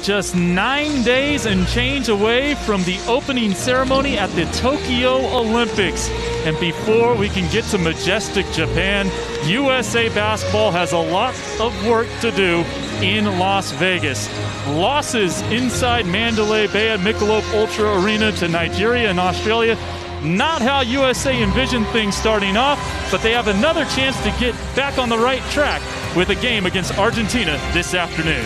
just 9 days and change away from the opening ceremony at the Tokyo Olympics. And before we can get to majestic Japan, USA basketball has a lot of work to do in Las Vegas. Losses inside Mandalay Bay at Michelob Ultra Arena to Nigeria and Australia. Not how USA envisioned things starting off, but they have another chance to get back on the right track with a game against Argentina this afternoon.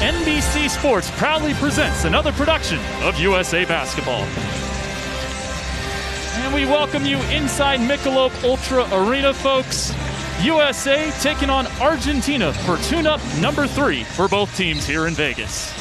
NBC Sports proudly presents another production of USA Basketball. And we welcome you inside Michelob Ultra Arena, folks. USA taking on Argentina for tune-up number 3 for both teams here in Vegas.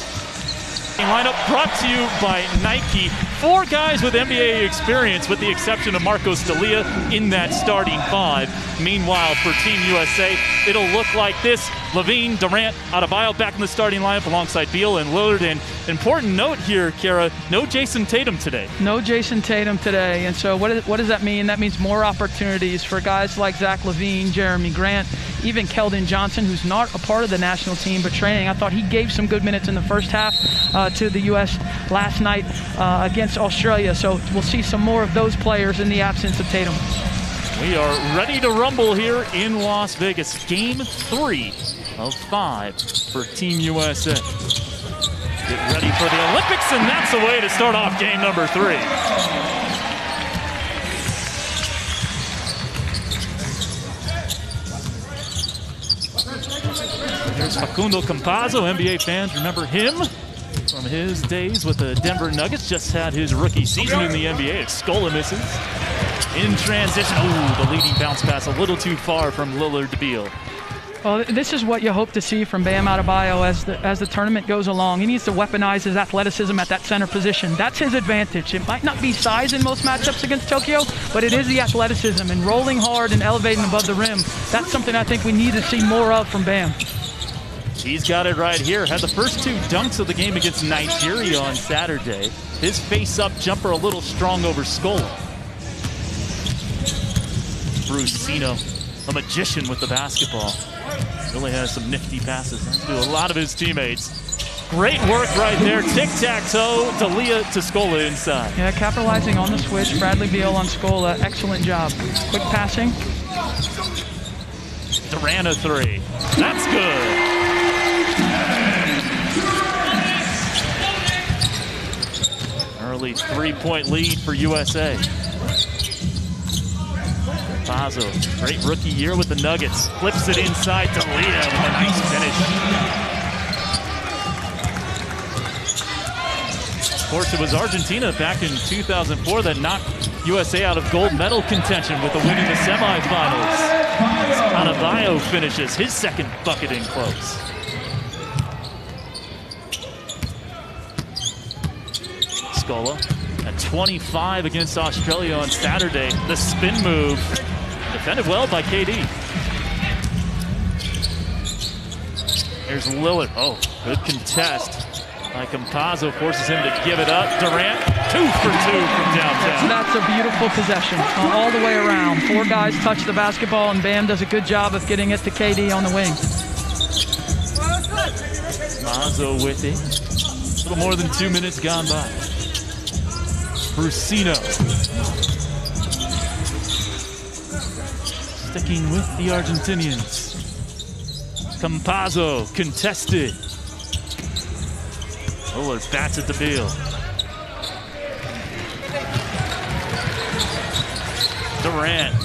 Lineup brought to you by Nike. 4 guys with NBA experience with the exception of Marcos D'Elia in that starting 5. Meanwhile, for Team USA, it'll look like this. Levine, Durant, Adebayo back in the starting lineup alongside Beal and Lillard. And important note here, Kara, no Jason Tatum today. No Jason Tatum today. And so what does that mean? That means more opportunities for guys like Zach LaVine, Jeremy Grant, even Keldon Johnson, who's not a part of the national team but training. I thought he gave some good minutes in the first half to the U.S. last night against Australia. So we'll see some more of those players in the absence of Tatum. We are ready to rumble here in Las Vegas. Game 3 of 5 for Team USA. Get ready for the Olympics, and that's the way to start off game number 3. Here's Facundo Campazzo. NBA fans remember him from his days with the Denver Nuggets. Just had his rookie season in the NBA. Scola misses. In transition, the leading bounce pass a little too far from Lillard to Beal. Well, this is what you hope to see from Bam Adebayo as the tournament goes along. He needs to weaponize his athleticism at that center position. That's his advantage. It might not be size in most matchups against Tokyo, but it is the athleticism and rolling hard and elevating above the rim. That's something I think we need to see more of from Bam. He's got it right here. Had the first 2 dunks of the game against Nigeria on Saturday. His face-up jumper a little strong over Scola. Brusino, a magician with the basketball. Really has some nifty passes to a lot of his teammates. Great work right there. Tic-tac-toe, D'Elia to Scola inside. Yeah, capitalizing on the switch. Bradley Beal on Scola. Excellent job. Quick passing. Durant a 3. That's good. Early 3-point lead for USA. Fozo, great rookie year with the Nuggets. Flips it inside to D'Elia with a nice finish. Of course, it was Argentina back in 2004 that knocked USA out of gold medal contention with a win in the semifinals. Adebayo finishes his second bucket in close. Scola at 25 against Australia on Saturday. The spin move. Defended well by KD. Here's Lillard. Oh, good contest by Campazzo. Forces him to give it up. Durant, 2 for 2 from downtown. That's a beautiful possession all the way around. 4 guys touch the basketball, and Bam does a good job of getting it to KD on the wing. Campazzo with it. A little more than 2 minutes gone by. Brusino. Sticking with the Argentinians. Campazzo contested. Lillard bats at the Beal. Durant.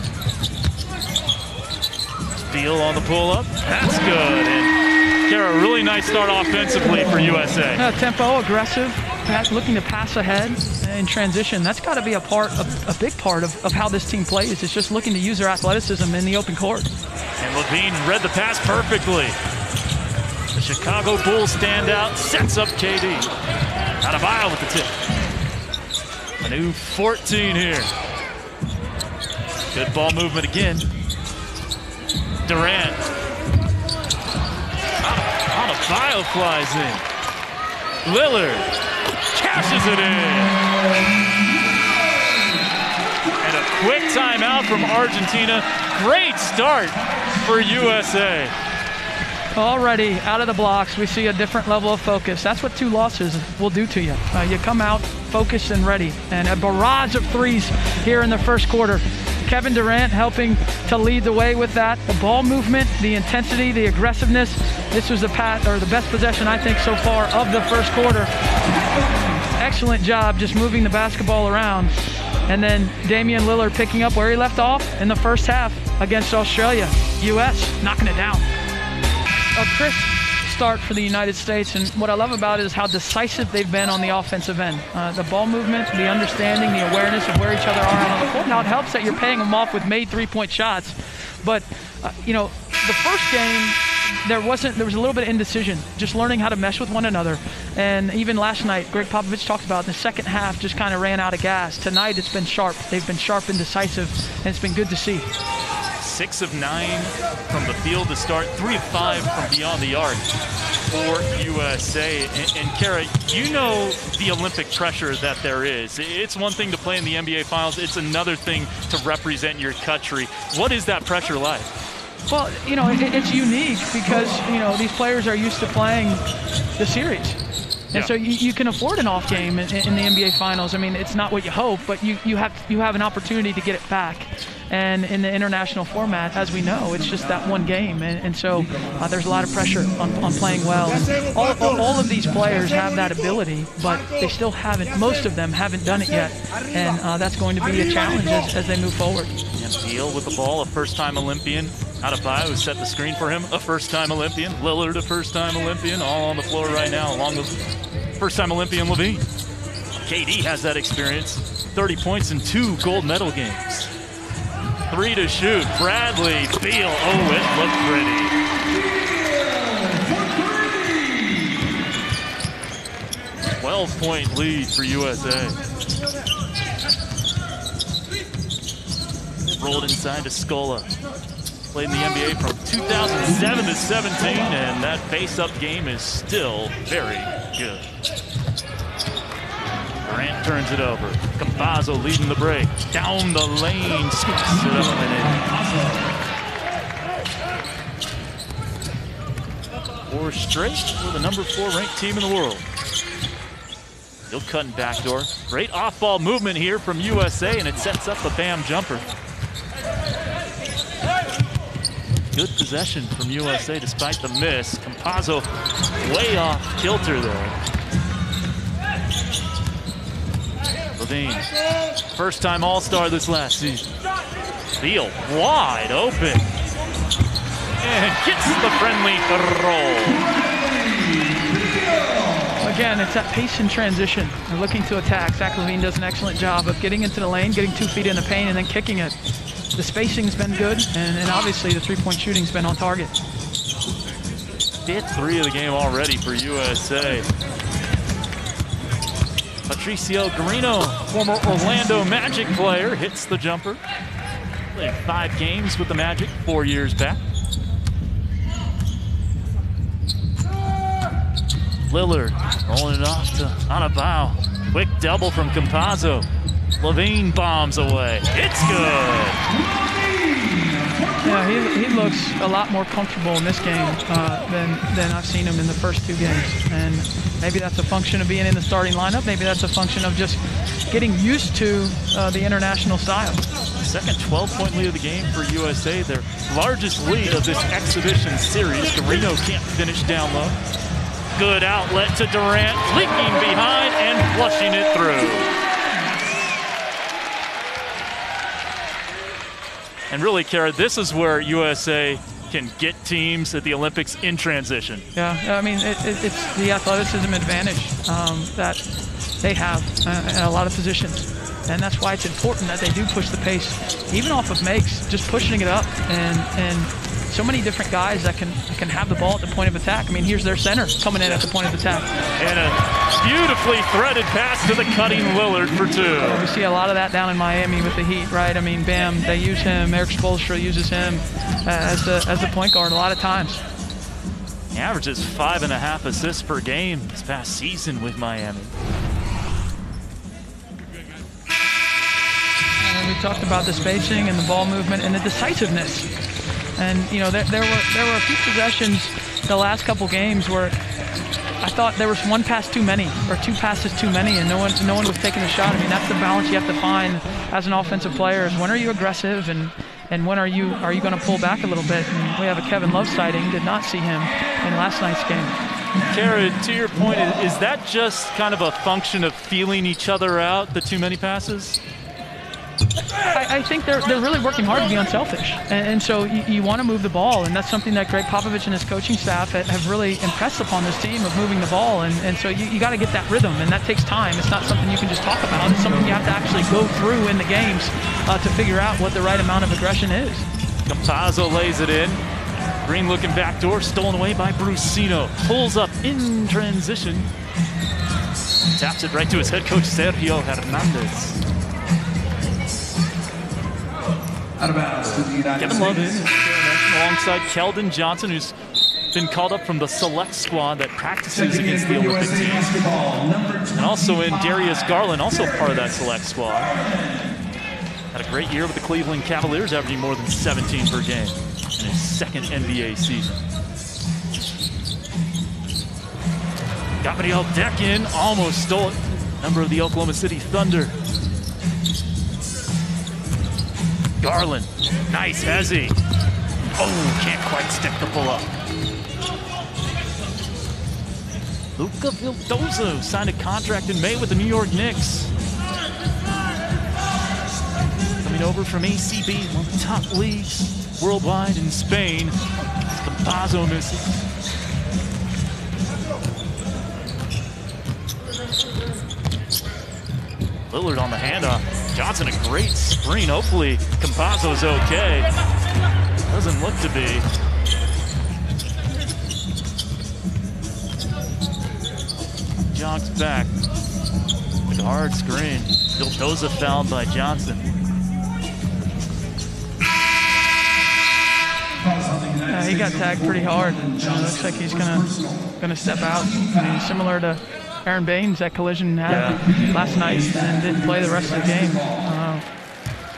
Beal on the pull-up. That's good. And Kara, a really nice start offensively for USA. Tempo, aggressive, looking to pass ahead in transition. That's got to be a big part of how this team plays. It's just looking to use their athleticism in the open court. And Levine read the pass perfectly. The Chicago Bulls standout sets up KD. Adebayo with the tip. A new 14 here. Good ball movement again. Durant. Adebayo flies in. Lillard cashes it in. And a quick timeout from Argentina. Great start for USA. Already out of the blocks, we see a different level of focus. That's what 2 losses will do to you. You come out focused and ready. And a barrage of threes here in the first quarter. Kevin Durant helping to lead the way with that. The ball movement, the intensity, the aggressiveness. This was the best possession, I think, so far of the first quarter. Excellent job just moving the basketball around. And then Damian Lillard picking up where he left off in the first half against Australia. US knocking it down. A crisp start for the United States, and what I love about it is how decisive they've been on the offensive end. The ball movement, the understanding, the awareness of where each other are on the court. Now it helps that you're paying them off with made 3-point shots, but the first game there was a little bit of indecision, just learning how to mesh with one another. And even last night, Greg Popovich talked about in the second half just kind of ran out of gas. Tonight it's been sharp. They've been sharp and decisive, and it's been good to see. 6 of 9 from the field to start, 3 of 5 from beyond the arc for USA. And Kara, you know the Olympic pressure that there is. It's one thing to play in the NBA Finals. It's another thing to represent your country. What is that pressure like? Well, it's unique because, these players are used to playing the series. And so you can afford an off game in the NBA Finals. I mean, it's not what you hope, but you have an opportunity to get it back. And in the international format, as we know, it's just that one game. And so there's a lot of pressure on playing well. All of these players have that ability, but they still haven't, most of them haven't done it yet. And that's going to be a challenge as they move forward. And Beal with the ball, a first-time Olympian. Adebayo, who set the screen for him, a first-time Olympian. Lillard, a first-time Olympian, all on the floor right now, along with first-time Olympian Levine. KD has that experience. 30 points in 2 gold medal games. 3 to shoot. Bradley, Beal. Oh, it looked pretty. 12-point lead for USA. Rolled inside to Scola. Played in the NBA from 2007 to 17, and that face-up game is still very good. Durant turns it over. Campazzo leading the break. Down the lane, scoops it up and in. 4 straight for the number 4 ranked team in the world. Still cutting backdoor. Great off-ball movement here from USA, and it sets up the Bam jumper. Good possession from USA despite the miss. Campazzo way off kilter there. Levine, first-time All-Star this last season. Beal wide open. And gets the friendly roll. Again, it's that pace and transition. They're looking to attack. Zach LaVine does an excellent job of getting into the lane, getting 2 feet in the paint, and then kicking it. The spacing's been good, and obviously the 3-point shooting's been on target. 5th 3 of the game already for USA. Patricio Garino, former Orlando Magic player, hits the jumper. Played 5 games with the Magic 4 years back. Lillard rolling it off to Adebayo. Quick double from Campazzo. Levine bombs away. It's good. Yeah, he looks a lot more comfortable in this game than I've seen him in the first 2 games. And maybe that's a function of being in the starting lineup. Maybe that's a function of just getting used to the international style. Second 12-point lead of the game for USA. Their largest lead of this exhibition series. Garino can't finish down low. Good outlet to Durant, leaking behind and flushing it through. And really, Kara, this is where USA can get teams at the Olympics in transition. Yeah, I mean, it's the athleticism advantage that they have in a lot of positions. And that's why it's important that they do push the pace, even off of makes, just pushing it up. And so many different guys that can have the ball at the point of attack. I mean, here's their center coming in at the point of attack. And a beautifully threaded pass to the cutting Lillard for 2. We see a lot of that down in Miami with the Heat, right? I mean, Bam, they use him. Eric Spoelstra uses him as the point guard a lot of times. He averages 5.5 assists per game this past season with Miami. And we talked about the spacing and the ball movement and the decisiveness. And you know, there were a few possessions the last couple games where I thought there was one pass too many or two passes too many, and no one was taking a shot. I mean, that's the balance you have to find as an offensive player: is when are you aggressive and when are you going to pull back a little bit? And we have a Kevin Love sighting. Did not see him in last night's game. Kara, to your point, is that just kind of a function of feeling each other out, the too many passes? I think they're really working hard to be unselfish, and so you want to move the ball, and that's something that Greg Popovich and his coaching staff have really impressed upon this team of moving the ball, and so you got to get that rhythm, and that takes time. It's not something you can just talk about. It's something you have to actually go through in the games to figure out what the right amount of aggression is. Campazzo lays it in. Green looking backdoor, stolen away by Brusino. Pulls up in transition. Taps it right to his head coach, Sergio Hernandez. Out of bounds to the United Kevin Love States. Alongside Keldon Johnson, who's been called up from the select squad that practices against the Olympic team. And also in Darius Garland, also part of that select squad. Had a great year with the Cleveland Cavaliers, averaging more than 17 per game in his second NBA season. Gabriel Dekin almost stole it. Member of the Oklahoma City Thunder. Garland, nice, has he? Oh, can't quite stick the pull-up. Luca Vildozo signed a contract in May with the New York Knicks. Coming over from ACB, one of the top leagues worldwide in Spain. Campazzo misses. Lillard on the handoff. Johnson, a great screen. Hopefully Campazzo's okay. Doesn't look to be. Jogs back. Like a hard screen. Vildoza fouled by Johnson. He got tagged pretty hard. Looks like he's gonna step out. I mean, similar to Aaron Baines, that collision had last night, and didn't play the rest of the game.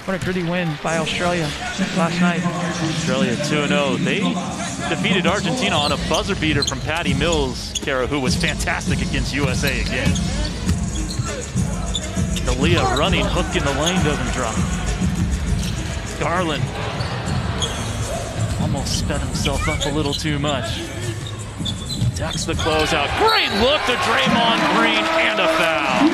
What a gritty win by Australia last night. Australia 2-0. They defeated Argentina on a buzzer beater from Patty Mills, Kara, who was fantastic against USA again. D'Elia running, hook in the lane, doesn't drop. Garland almost sped himself up a little too much. Attacks the closeout. Great look to Draymond Green and a foul.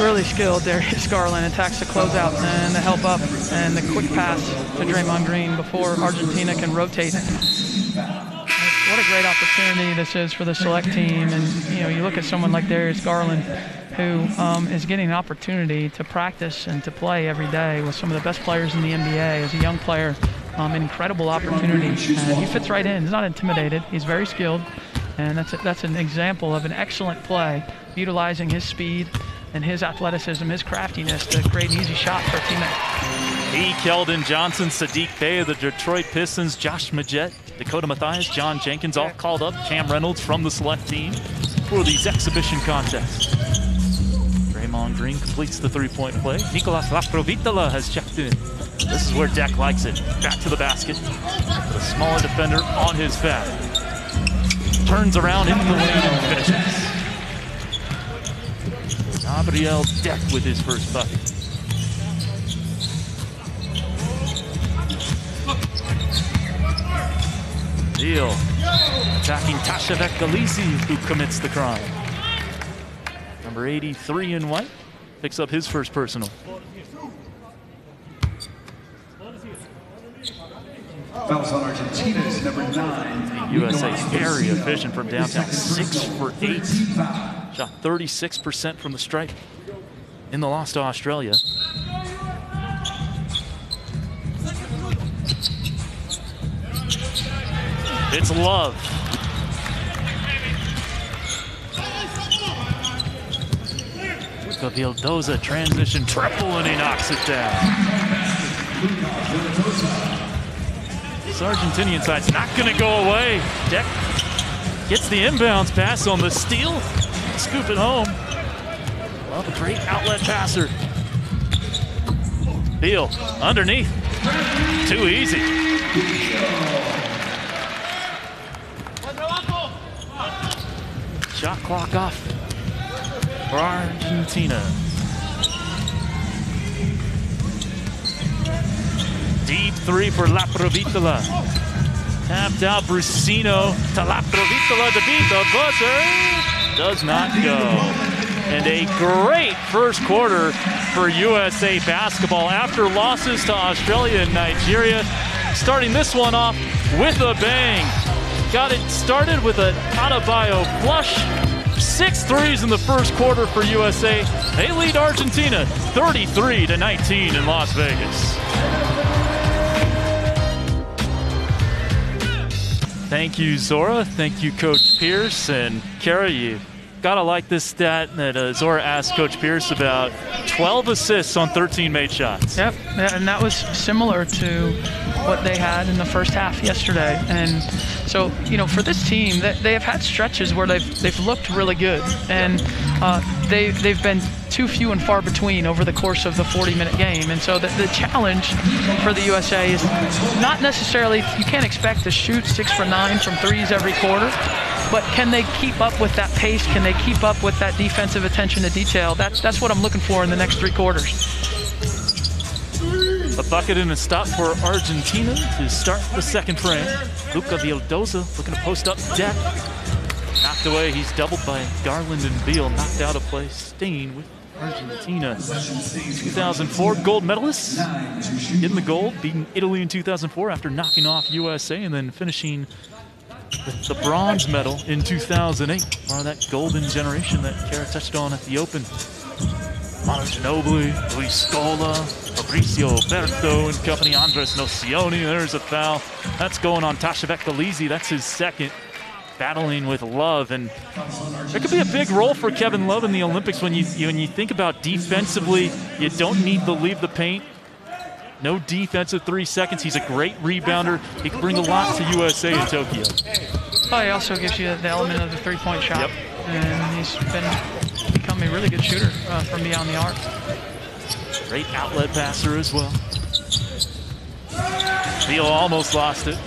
Really skilled. Darius Garland attacks the closeout and the help up and the quick pass to Draymond Green before Argentina can rotate. What a great opportunity this is for the select team. And you know, you look at someone like Darius Garland, who is getting an opportunity to practice and to play every day with some of the best players in the NBA as a young player. An incredible opportunity. And he fits right in. He's not intimidated. He's very skilled. And that's an example of an excellent play, utilizing his speed and his athleticism, his craftiness to create an easy shot for a teammate. Keldon Johnson, Sadiq Bey of the Detroit Pistons, Josh Majette, Dakota Mathias, John Jenkins, all called up. Cam Reynolds from the select team for these exhibition contests. Draymond Green completes the three-point play. Nicolas Laprovitola has checked in. This is where Deck likes it. Back to the basket. The smaller defender on his back. Turns around into the lane and finishes. Gabriel Deck with his first bucket. Deal. Attacking Tashevek Galisi, who commits the crime. Number 83 in white picks up his first personal. Fouls on Argentina's number 9. USA very efficient from downtown. 6 for 8. Shot 36% from the stripe in the loss to Australia. It's Love. Vildoza transition triple and he knocks it down. This Argentinian side's not going to go away. Deck gets the inbounds pass on the steal. scoop it home. Love a great outlet passer. Beal underneath. Too easy. Shot clock off for Argentina. Deep three for La Provitola. Tapped out Brusino to La Provitola to beat the buzzer. Does not go. And a great first quarter for USA basketball after losses to Australia and Nigeria. Starting this one off with a bang. Got it started with a Adebayo flush. 6 threes in the first quarter for USA. They lead Argentina 33-19 in Las Vegas. Thank you, Zora. Thank you, Coach Pierce. And Kara, you gotta like this stat that Zora asked Coach Pierce about. 12 assists on 13 made shots. Yep, and that was similar to what they had in the first half yesterday. And so, you know, for this team, they have had stretches where they've looked really good, and they've been too few and far between over the course of the 40-minute game. And so the challenge for the USA is not necessarily, you can't expect to shoot 6 for 9 from threes every quarter, but can they keep up with that pace? Can they keep up with that defensive attention to detail? That's what I'm looking for in the next 3 quarters. A bucket and a stop for Argentina to start the second frame. Luca Vildoza looking to post up Deck. Knocked away, he's doubled by Garland and Beal. Knocked out of play, staying with Argentina. 2004 gold medalists in the gold, beating Italy in 2004 after knocking off USA, and then finishing with the bronze medal in 2008. Part of that golden generation that Kara touched on at the Open. Manu Ginobili, Luis Scola, Fabrizio Berto and company, Andres Nocioni. There's a foul. That's going on Tashevek Galizi. That's his second. Battling with Love, and there could be a big role for Kevin Love in the Olympics when you think about defensively. You don't need to leave the paint. No defensive 3 seconds. He's a great rebounder. He can bring a lot to USA in Tokyo. Oh, he also gives you the element of the 3-point shot. Yep. And he's become a really good shooter from beyond the arc. Great outlet passer as well. Beal almost lost it.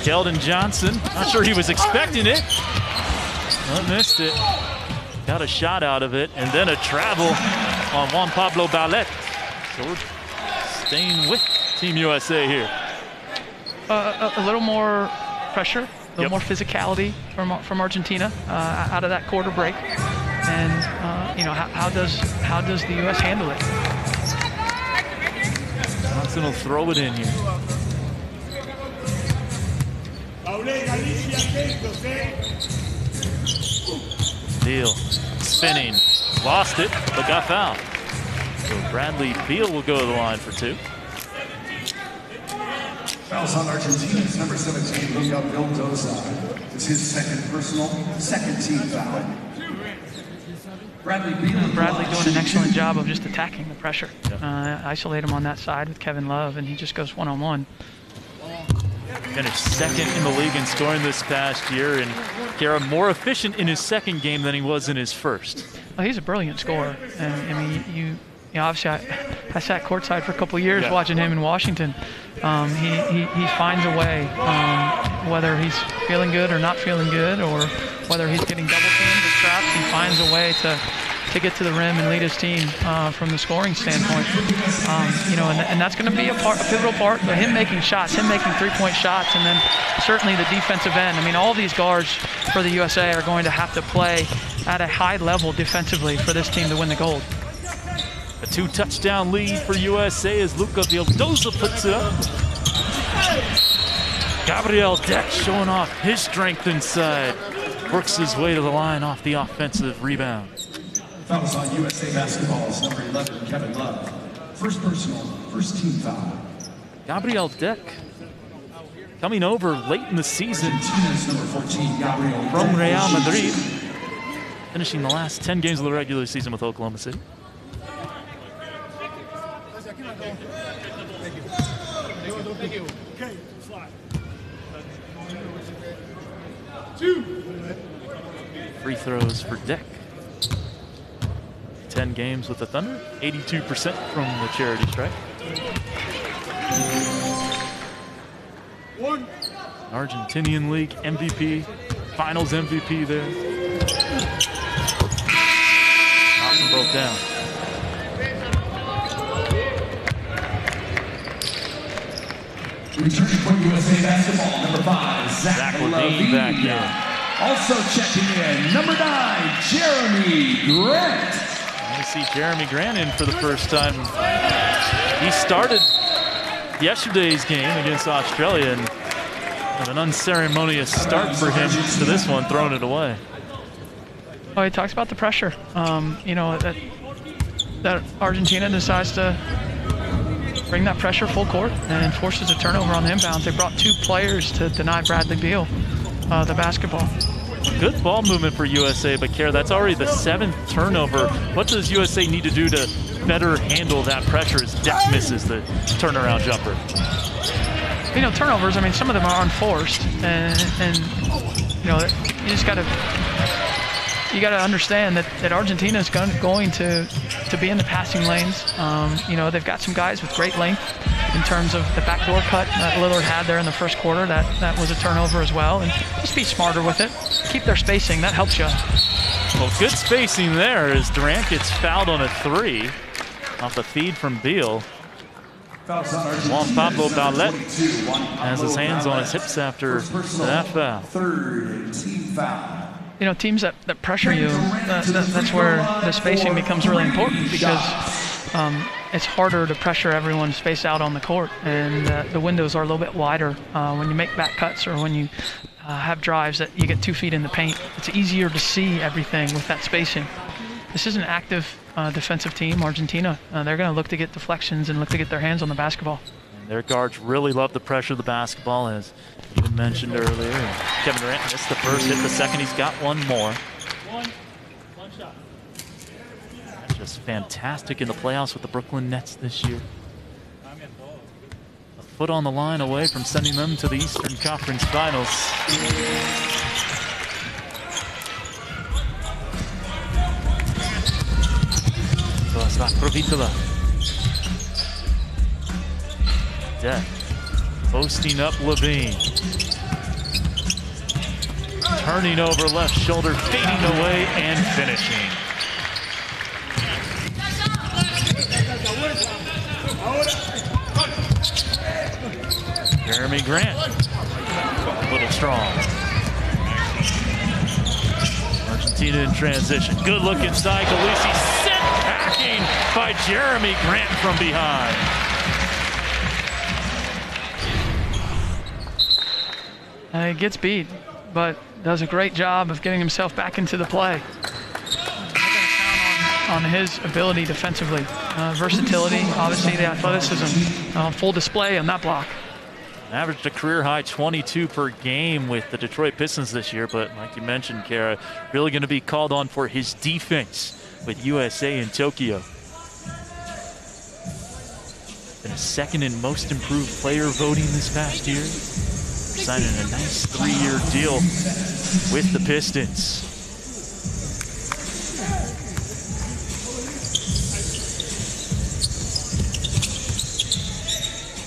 Keldon Johnson, not sure he was expecting it. Well, missed it. Got a shot out of it, and then a travel on Juan Pablo Ballet. So we're staying with Team USA here. A little more pressure, a little more physicality from Argentina out of that quarter break. And you know, how does the U.S. handle it? Johnson will throw it in here. Beal spinning, lost it, but got fouled. So Bradley Beal will go to the line for 2. Fouls on Argentina's number 17, Luca Vildoza. It's his second personal, second team foul. Bradley doing an excellent job of just attacking the pressure. Isolate him on that side with Kevin Love, and he just goes one-on-one. Finished second in the league in scoring this past year, and Kara more efficient in his second game than he was in his first. Well, he's a brilliant scorer, and I mean, you know, obviously I sat courtside for a couple of years watching him in Washington. He finds a way, whether he's feeling good or not feeling good, or whether he's getting double teamed or trapped, he finds a way to get to the rim and lead his team from the scoring standpoint. You know, and that's going to be a pivotal part of him making shots, him making 3-point shots, and then certainly the defensive end. I mean, all these guards for the USA are going to have to play at a high level defensively for this team to win the gold. A 2-touchdown lead for USA as Luca Vildoza puts it up. Gabriel Deck showing off his strength inside. Works his way to the line off the offensive rebound. Fouls on USA basketball's number 11, Kevin Love. First personal, first team foul. Gabriel Deck coming over late in the season from Real Madrid, finishing the last 10 games of the regular season with Oklahoma City. Free throws for Deck. 10 games with the Thunder, 82% from the charity stripe. Argentinian League MVP, Finals MVP there. Thompson broke down. Returning for USA Basketball, number 5, Zach Levine back in. Also checking in, number 9, Jeremy Grant. I see Jeremy Grant in for the first time. He started yesterday's game against Australia and an unceremonious start for him to this one, throwing it away. Oh, he talks about the pressure. You know, that Argentina decides to bring that pressure full court and forces a turnover on the inbounds. They brought 2 players to deny Bradley Beal the basketball. Good ball movement for USA, but Kara, that's already the 7th turnover. What does USA need to do to better handle that pressure as Deck misses the turnaround jumper? You know, turnovers, I mean, some of them are unforced, and you know, you just gotta understand that Argentina is going to be in the passing lanes. You know, they've got some guys with great length in terms of the backdoor cut that Lillard had there in the first quarter. That was a turnover as well, and just be smarter with it. Keep their spacing, that helps you. Well, good spacing there as Durant gets fouled on a 3 off the feed from Beal. Juan Pablo Baulet has his hands on his hips after that foul. Third team foul. You know, teams that pressure you, that's where the spacing becomes really important, because it's harder to pressure everyone spaced out on the court, and the windows are a little bit wider when you make back cuts or when you have drives that you get 2 feet in the paint. It's easier to see everything with that spacing. This is an active defensive team, Argentina. They're going to look to get deflections and look to get their hands on the basketball. And their guards really love the pressure of the basketball, as even mentioned earlier. Kevin Durant missed the first, hit the second. He's got one more. One shot. That's just fantastic in the playoffs with the Brooklyn Nets this year. A foot on the line away from sending them to the Eastern Conference Finals. Deck posting up Levine. Turning over left shoulder, fading away and finishing. Jeremy Grant, a little strong. Argentina in transition. Good look inside. Galisi sent packing by Jeremy Grant from behind. He gets beat, but does a great job of getting himself back into the play. On his ability defensively. Versatility, obviously the athleticism. Full display on that block. Averaged a career-high 22 per game with the Detroit Pistons this year, but like you mentioned, Kara, really going to be called on for his defense with USA in Tokyo. Been a second in most improved player voting this past year. Signing a nice 3-year deal with the Pistons.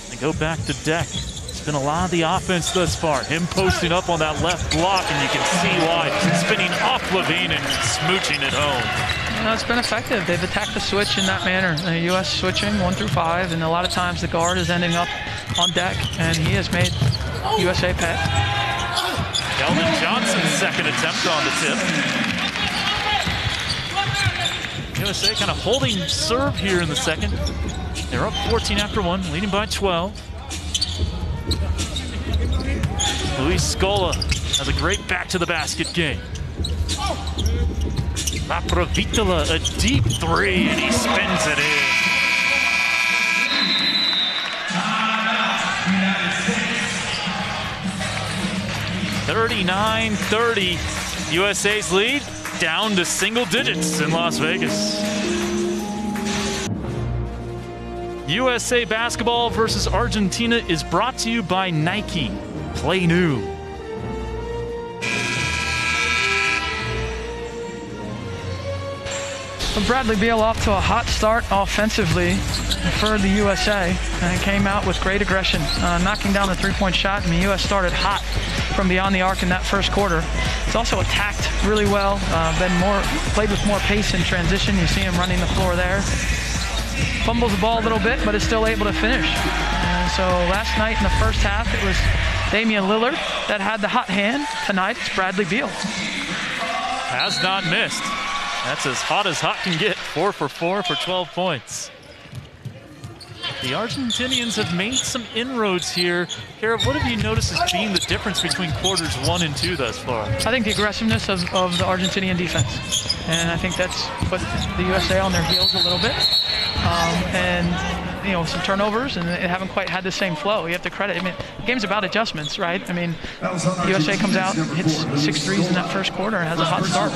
They go back to Deck. It's been a lot of the offense thus far. Him posting up on that left block, and you can see why. Spinning off Levine and smooching it home. It's been effective. They've attacked the switch in that manner. The U.S. switching 1 through 5, and a lot of times the guard is ending up on Deck, and he has made USA pay. Keldon Johnson's second attempt on the tip. USA kind of holding serve here in the second. They're up 14 after 1, leading by 12. Luis Scola has a great back to the basket game. La Provitola, a deep 3, and he spins it in. 39-30, USA's lead down to single digits in Las Vegas. USA Basketball versus Argentina is brought to you by Nike. Play new. But Bradley Beal off to a hot start offensively for the USA, and came out with great aggression, knocking down the three-point shot, and the US started hot from beyond the arc in that first quarter. It's also attacked really well, played with more pace in transition. You see him running the floor there. Fumbles the ball a little bit, but is still able to finish. And so last night in the first half, it was Damian Lillard that had the hot hand. Tonight, it's Bradley Beal. Has not missed. That's as hot can get. 4 for 4 for 12 points. The Argentinians have made some inroads here. Kara, what have you noticed as being the difference between quarters 1 and 2 thus far? I think the aggressiveness of the Argentinian defense. And I think that's put the USA on their heels a little bit. And, you know, some turnovers, and they haven't quite had the same flow. You have to credit. I mean, the game's about adjustments, right? I mean, the USA comes out, hits 6 threes in that first quarter, and has a hot start.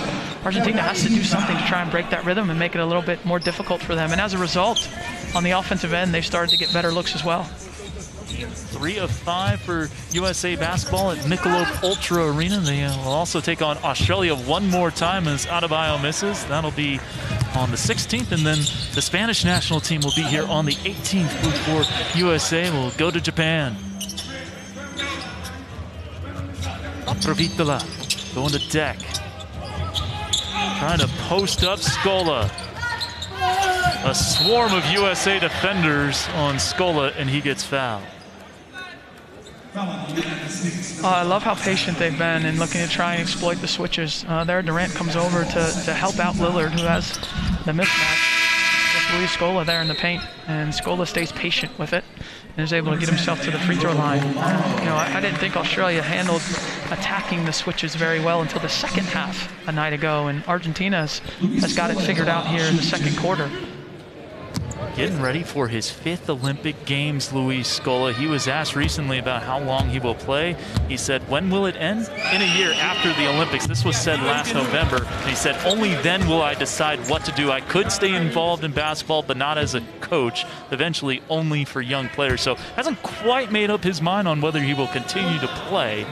Argentina has to do something to try and break that rhythm and make it a little bit more difficult for them. And as a result, on the offensive end, they've started to get better looks as well. 3 of 5 for USA basketball at Michelob Ultra Arena. They will also take on Australia one more time as Adebayo misses. That'll be on the 16th, and then the Spanish national team will be here on the 18th before USA will go to Japan. Provitola going to deck. Trying to post up Scola. A swarm of USA defenders on Scola, and he gets fouled. I love how patient they've been in looking to try and exploit the switches. There, Durant comes over to help out Lillard, who has the mismatch with Luis Scola there in the paint, and Scola stays patient with it and is able to get himself to the free throw line. I didn't think Australia handled attacking the switches very well until the second half a night ago, and Argentina has got it figured out here in the second quarter. Getting ready for his 5th Olympic Games, Luis Scola. He was asked recently about how long he will play. He said, when will it end? In a year after the Olympics. This was said last November. And he said, only then will I decide what to do. I could stay involved in basketball, but not as a coach. Eventually only for young players. So hasn't quite made up his mind on whether he will continue to play.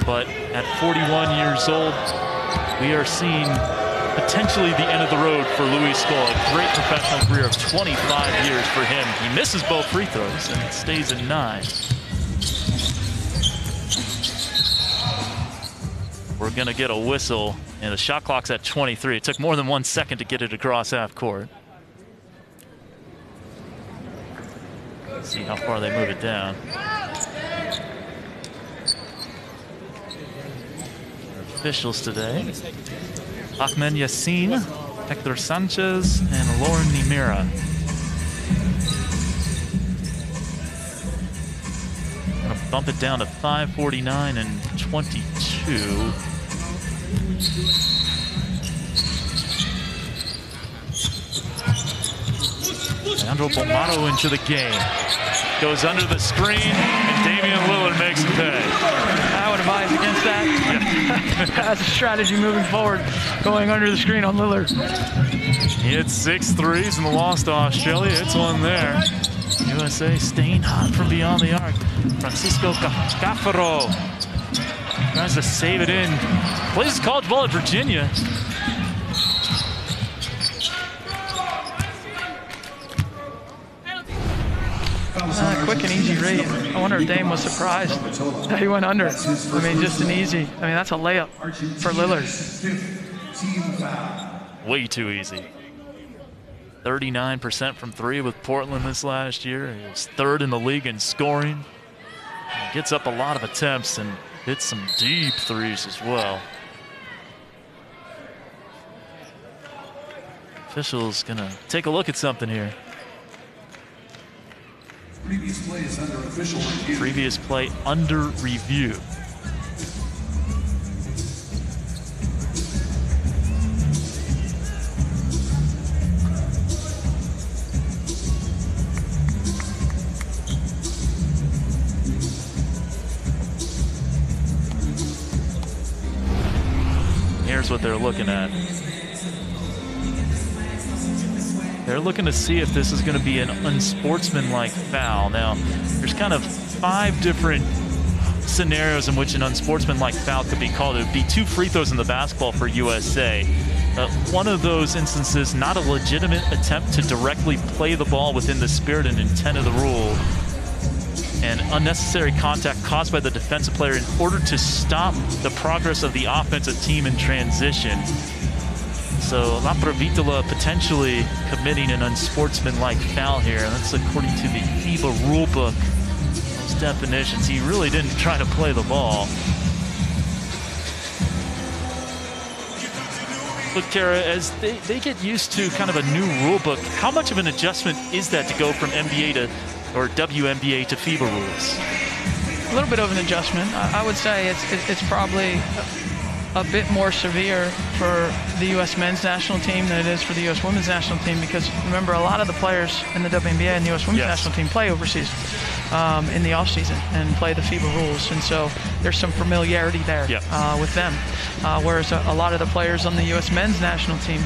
But at 41 years old, we are seeing potentially the end of the road for Luis Scola. A great professional career of 25 years for him. He misses both free throws and stays at 9. We're going to get a whistle, and the shot clock's at 23. It took more than 1 second to get it across half court. Let's see how far they move it down. Our officials today: Ahmed Yassin, Hector Sanchez, and Lauren Nimira. Gonna bump it down to 5:49 and 22. Sandro Bomaro into the game. Goes under the screen, and Damian Lillard makes him pay. I would advise against that. As a strategy moving forward, going under the screen on Lillard. He hit 6 threes in the loss to Australia. It's one there. USA staying hot from beyond the arc. Francisco Caffaro tries to save it in. Plays college ball at Virginia. Quick and easy read. I wonder if Dame was surprised that he went under. I mean, just an easy. I mean, that's a layup for Lillard. Way too easy. 39% from 3 with Portland this last year. He was 3rd in the league in scoring. He gets up a lot of attempts and hits some deep threes as well. Officials gonna take a look at something here. Previous play is under official review. Previous play under review. Here's what they're looking at. They're looking to see if this is going to be an unsportsmanlike foul. Now, there's kind of 5 different scenarios in which an unsportsmanlike foul could be called. It would be 2 free throws in the basketball for USA. one of those instances, not a legitimate attempt to directly play the ball within the spirit and intent of the rule, and unnecessary contact caused by the defensive player in order to stop the progress of the offensive team in transition. So Laprovitola potentially committing an unsportsmanlike foul here. That's according to the FIBA rulebook. Those definitions, he really didn't try to play the ball. But Kara, as they get used to kind of a new rule book, how much of an adjustment is that to go from NBA to, or WNBA to FIBA rules? A little bit of an adjustment. I would say it's probably a bit more severe for the U.S. men's national team than it is for the U.S. women's national team, because remember, a lot of the players in the WNBA and the U.S. women's national team play overseas in the offseason and play the FIBA rules, and so there's some familiarity there with them, whereas a lot of the players on the U.S. men's national team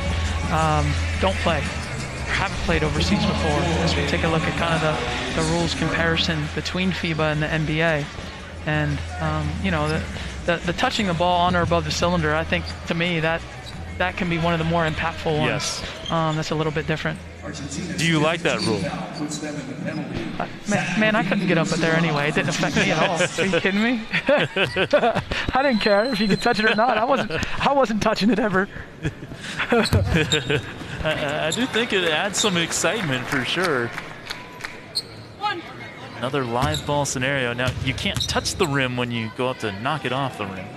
don't play, haven't played overseas before. As we take a look at kind of the rules comparison between FIBA and the NBA, and you know, the touching the ball on or above the cylinder, I think, to me, that can be one of the more impactful ones. Yes. That's a little bit different. Do you like that rule? Man, I couldn't get up there anyway. It didn't affect me at all. Are you kidding me? I didn't care if you could touch it or not. I wasn't touching it ever. I do think it adds some excitement for sure. Another live ball scenario. Now, you can't touch the rim when you go up to knock it off the rim.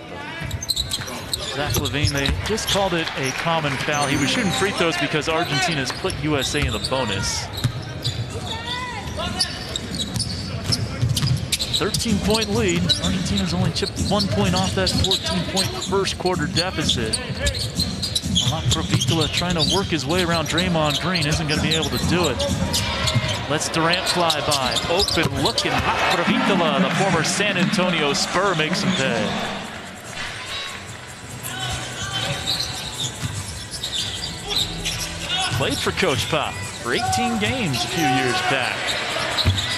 Zach LaVine, they just called it a common foul. He was shooting free throws because Argentina's put USA in the bonus. 13-point lead. Argentina's only chipped 1 point off that 14-point first quarter deficit. Laprovitola trying to work his way around Draymond Green, isn't going to be able to do it. Let's Durant fly by. Open looking. Laprovitola, the former San Antonio Spur, makes him pay. Played for Coach Pop for 18 games a few years back.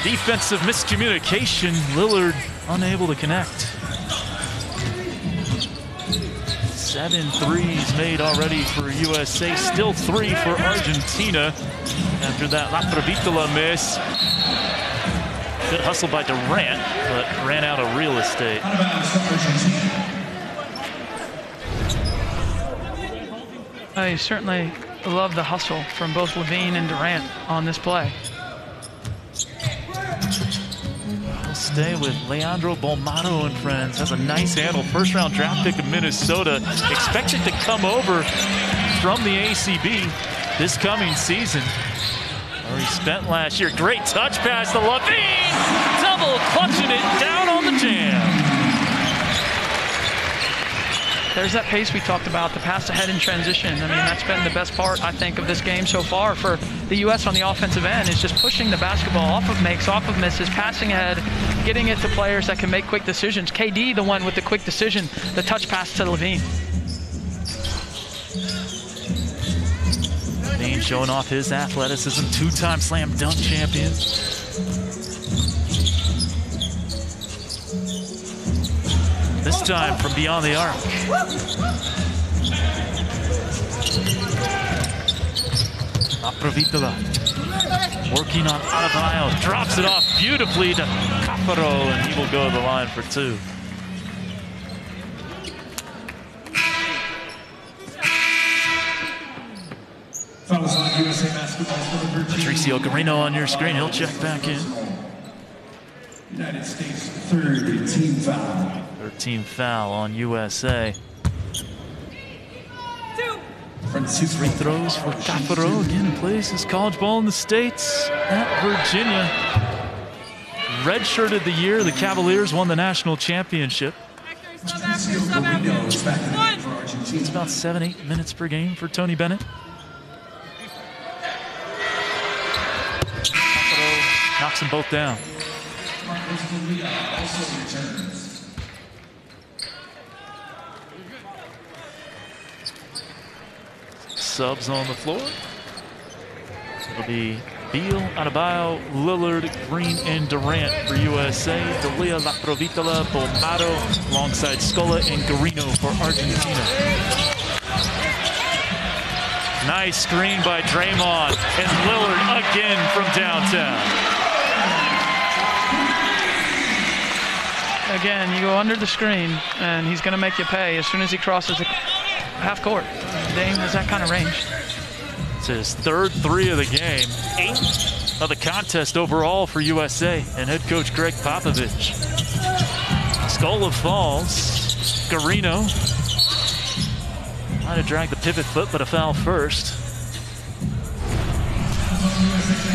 Defensive miscommunication. Lillard unable to connect. 7 threes made already for USA. Still 3 for Argentina. After that Laprovitola miss. Good hustle by Durant, but ran out of real estate. I certainly love the hustle from both LaVine and Durant on this play. We'll stay with Leandro Bolmaro and friends. Has a nice handle. First round draft pick of Minnesota. Expected to come over from the ACB this coming season. Where he spent last year. Great touch pass to LaVine. Double clutching it down on the jam. There's that pace we talked about, the pass ahead in transition. I mean, that's been the best part, I think, of this game so far for the U.S. on the offensive end, is just pushing the basketball off of makes, off of misses, passing ahead, getting it to players that can make quick decisions. KD, the one with the quick decision, the touch pass to LaVine. LaVine showing off his athleticism, 2-time slam dunk champion. This time from beyond the arc. Laprovitola working on Adebayo, drops it off beautifully to Caparo, and he will go to the line for 2. Patricio Carino on your screen, he'll check back in. United States, 3rd team foul. 13 foul on USA. 2 free throws for Caparo. Again, plays his college ball in the States at Virginia. Redshirted the year the Cavaliers won the national championship. It's about 7-8 minutes per game for Tony Bennett. Caparo knocks them both down. Subs on the floor. It'll be Beal, Adebayo, Lillard, Green, and Durant for USA. D'Elia, Laprovitola, Bolmaro, alongside Scola and Garino for Argentina. Nice screen by Draymond, and Lillard again from downtown. Again, you go under the screen, and he's going to make you pay as soon as he crosses the half court. Dame has that kind of range. It's his third three of the game, 8th of the contest overall for USA, and head coach Greg Popovich. Scola falls. Garino might have dragged the pivot foot, but a foul first.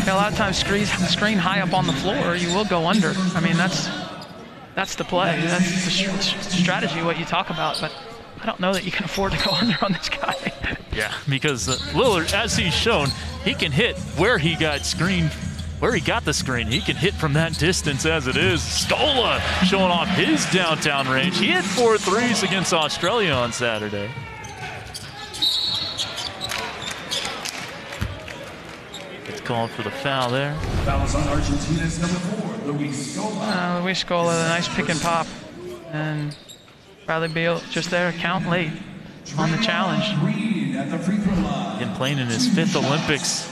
Yeah, a lot of times screen high up on the floor, you will go under. I mean, that's the play. That's the strategy, what you talk about, but I don't know that you can afford to go under on this guy. Yeah, because Lillard, as he's shown, he can hit where he got screened, where he got the screen. He can hit from that distance as it is. Scola showing off his downtown range. He hit 4 threes against Australia on Saturday. It's called for the foul there. Foul is on Argentina's number 4, Luis Scola. Luis Scola, a nice pick and pop. And Bradley Beal just there, count late on the challenge. Been playing in his 5th Olympics.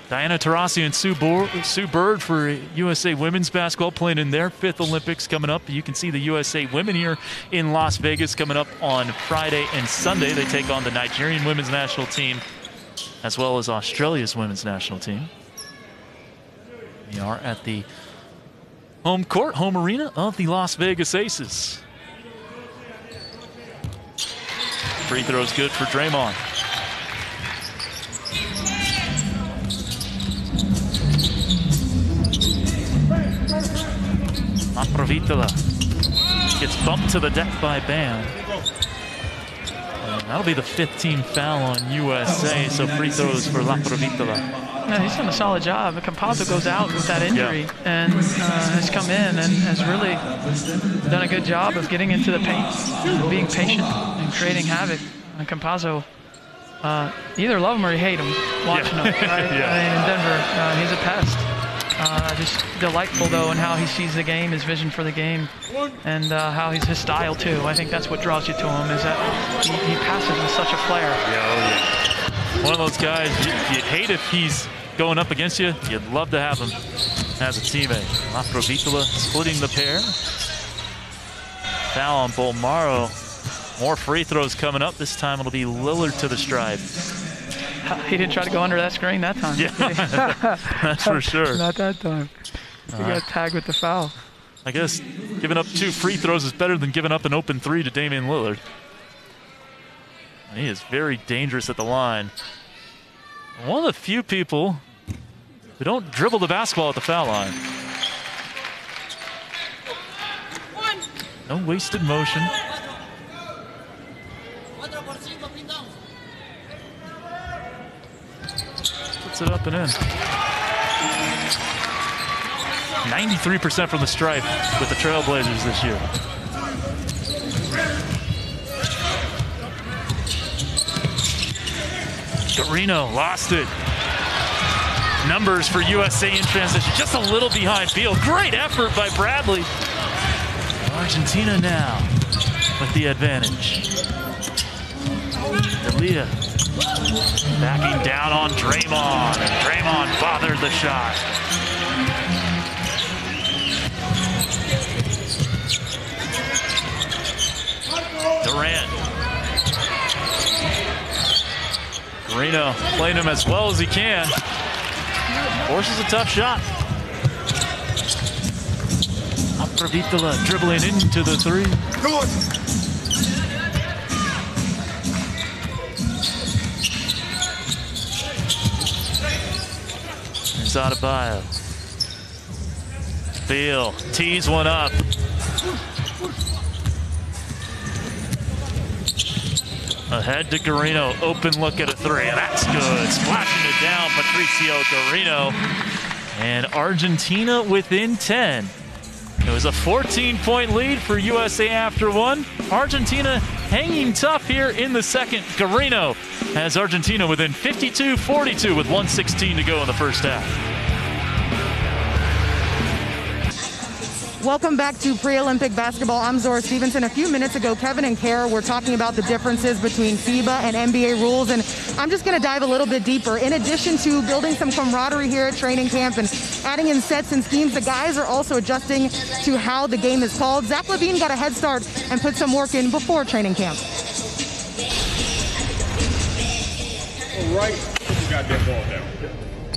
Diana Taurasi and Sue Bird for USA Women's Basketball playing in their 5th Olympics coming up. You can see the USA Women here in Las Vegas coming up on Friday and Sunday. They take on the Nigerian Women's National Team as well as Australia's Women's National Team. We are at the home court, home arena of the Las Vegas Aces. Free throw's good for Draymond. Laprovitola gets bumped to the deck by Bam. And that'll be the 5th team foul on USA, so free throws for Laprovitola. Yeah, he's done a solid job. Campazzo goes out with that injury and has come in and has really done a good job of getting into the paint, being patient and creating havoc. Campazzo, either love him or you hate him watching him, right? Yeah. I mean, in Denver, he's a pest. Just delightful, though, in how he sees the game, his vision for the game, and how he's his style, too. I think that's what draws you to him, is that he passes with such a flair. Yeah. One of those guys, you'd hate if he's going up against you. You'd love to have him as a teammate. Laprovitola splitting the pair. Foul on Bolmaro. More free throws coming up. This time it'll be Lillard to the stripe. He didn't try to go under that screen that time. Yeah, that's for sure. Not that time. He got tagged with the foul. I guess giving up 2 free throws is better than giving up an open 3 to Damian Lillard. He is very dangerous at the line. One of the few people who don't dribble the basketball at the foul line. No wasted motion. Puts it up and in. 93% from the stripe with the Trailblazers this year. Garino lost it. Numbers for USA in transition, just a little behind Beal. Great effort by Bradley. Argentina now with the advantage. D'Elia backing down on Draymond, and Draymond bothered the shot. Durant. Garino playing him as well as he can. Forces a tough shot. Laprovitola dribbling into the 3. There's Adebayo. Beal tees one up. Ahead to Garino, open look at a 3, and that's good. Splashing it down, Patricio Garino. And Argentina within 10. It was a 14-point lead for USA after 1. Argentina hanging tough here in the second. Garino has Argentina within 52-42 with 1:16 to go in the first half. Welcome back to Pre-Olympic Basketball. I'm Zora Stevenson. A few minutes ago, Kevin and Kara were talking about the differences between FIBA and NBA rules, and I'm just going to dive a little bit deeper. In addition to building some camaraderie here at training camp and adding in sets and schemes, the guys are also adjusting to how the game is called. Zach LaVine got a head start and put some work in before training camp. Right, put the goddamn ball down.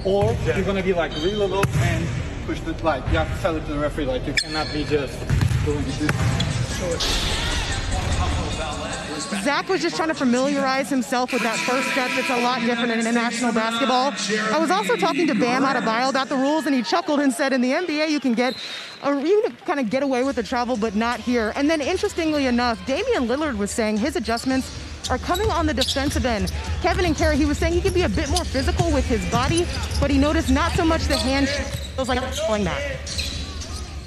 Or you're going to be like really low and push the, like, you have to tell it to the referee, like, you cannot be just doing this. Zach was just trying to familiarize himself with that first step. It's a lot different in international basketball. I was also talking to Bam Adebayo about the rules, and he chuckled and said, in the NBA, you can kind of get away with the travel, but not here. And then, interestingly enough, Damian Lillard was saying his adjustments are coming on the defensive end. Kevin and Kara, he was saying he could be a bit more physical with his body, but he noticed not so much the hand. It was like pulling that.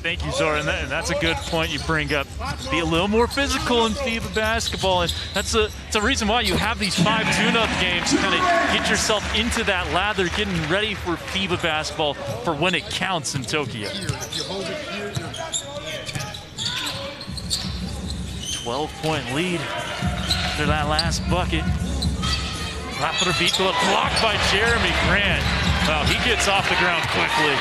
Thank you, Zora, and that's a good point you bring up. Be a little more physical in FIBA basketball, and it's a reason why you have these 5 tune-up games to kind of get yourself into that lather, getting ready for FIBA basketball for when it counts in Tokyo. 12-point lead after that last bucket. Rapidovicula blocked by Jeremy Grant. Wow, he gets off the ground quickly.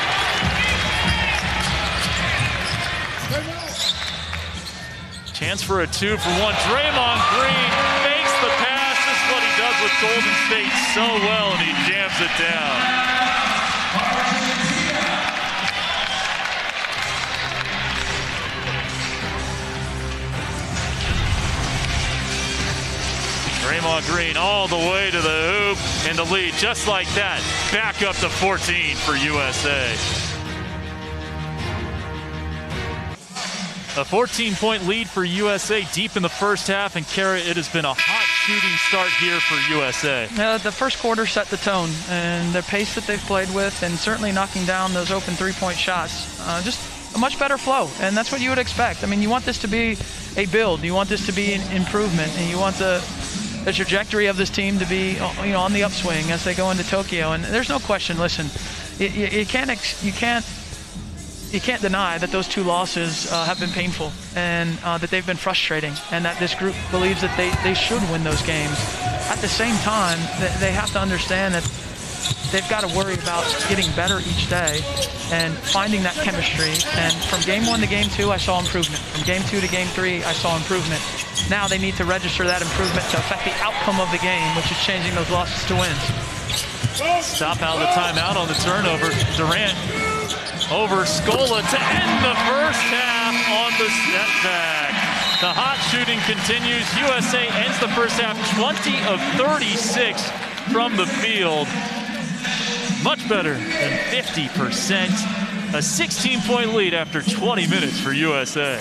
Chance for a 2-for-1. Draymond Green makes the pass. This is what he does with Golden State so well, and he jams it down. Draymond Green all the way to the hoop and the lead just like that. Back up to 14 for USA. A 14-point lead for USA deep in the first half, and Kara, it has been a hot shooting start here for USA. The first quarter set the tone, and the pace that they've played with, and certainly knocking down those open three-point shots, just a much better flow, and that's what you would expect. I mean, you want this to be a build, you want this to be an improvement, and you want the trajectory of this team to be, on the upswing as they go into Tokyo. And there's no question. Listen, you can't deny that those 2 losses have been painful, and that they've been frustrating, and that this group believes that they should win those games. At the same time, they have to understand that they've got to worry about getting better each day and finding that chemistry. And from game 1 to game 2, I saw improvement. From game 2 to game 3, I saw improvement. Now they need to register that improvement to affect the outcome of the game, which is changing those losses to wins. Stop out of the timeout on the turnover. Durant over Scola to end the first half on the step back. The hot shooting continues. USA ends the first half 20 of 36 from the field. Much better than 50%. A 16-point lead after 20 minutes for USA.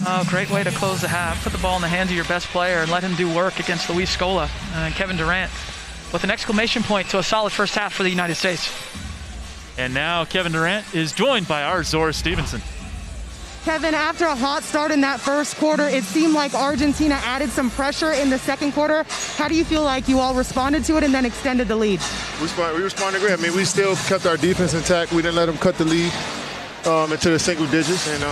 Oh, great way to close the half. Put the ball in the hands of your best player and let him do work against Luis Scola and Kevin Durant with an exclamation point to a solid first half for the United States. And now Kevin Durant is joined by our Zora Stevenson. Kevin, after a hot start in that first quarter, it seemed like Argentina added some pressure in the second quarter. How do you feel like you all responded to it and then extended the lead? We responded great. I mean, we still kept our defense intact. We didn't let them cut the lead into the single digits. And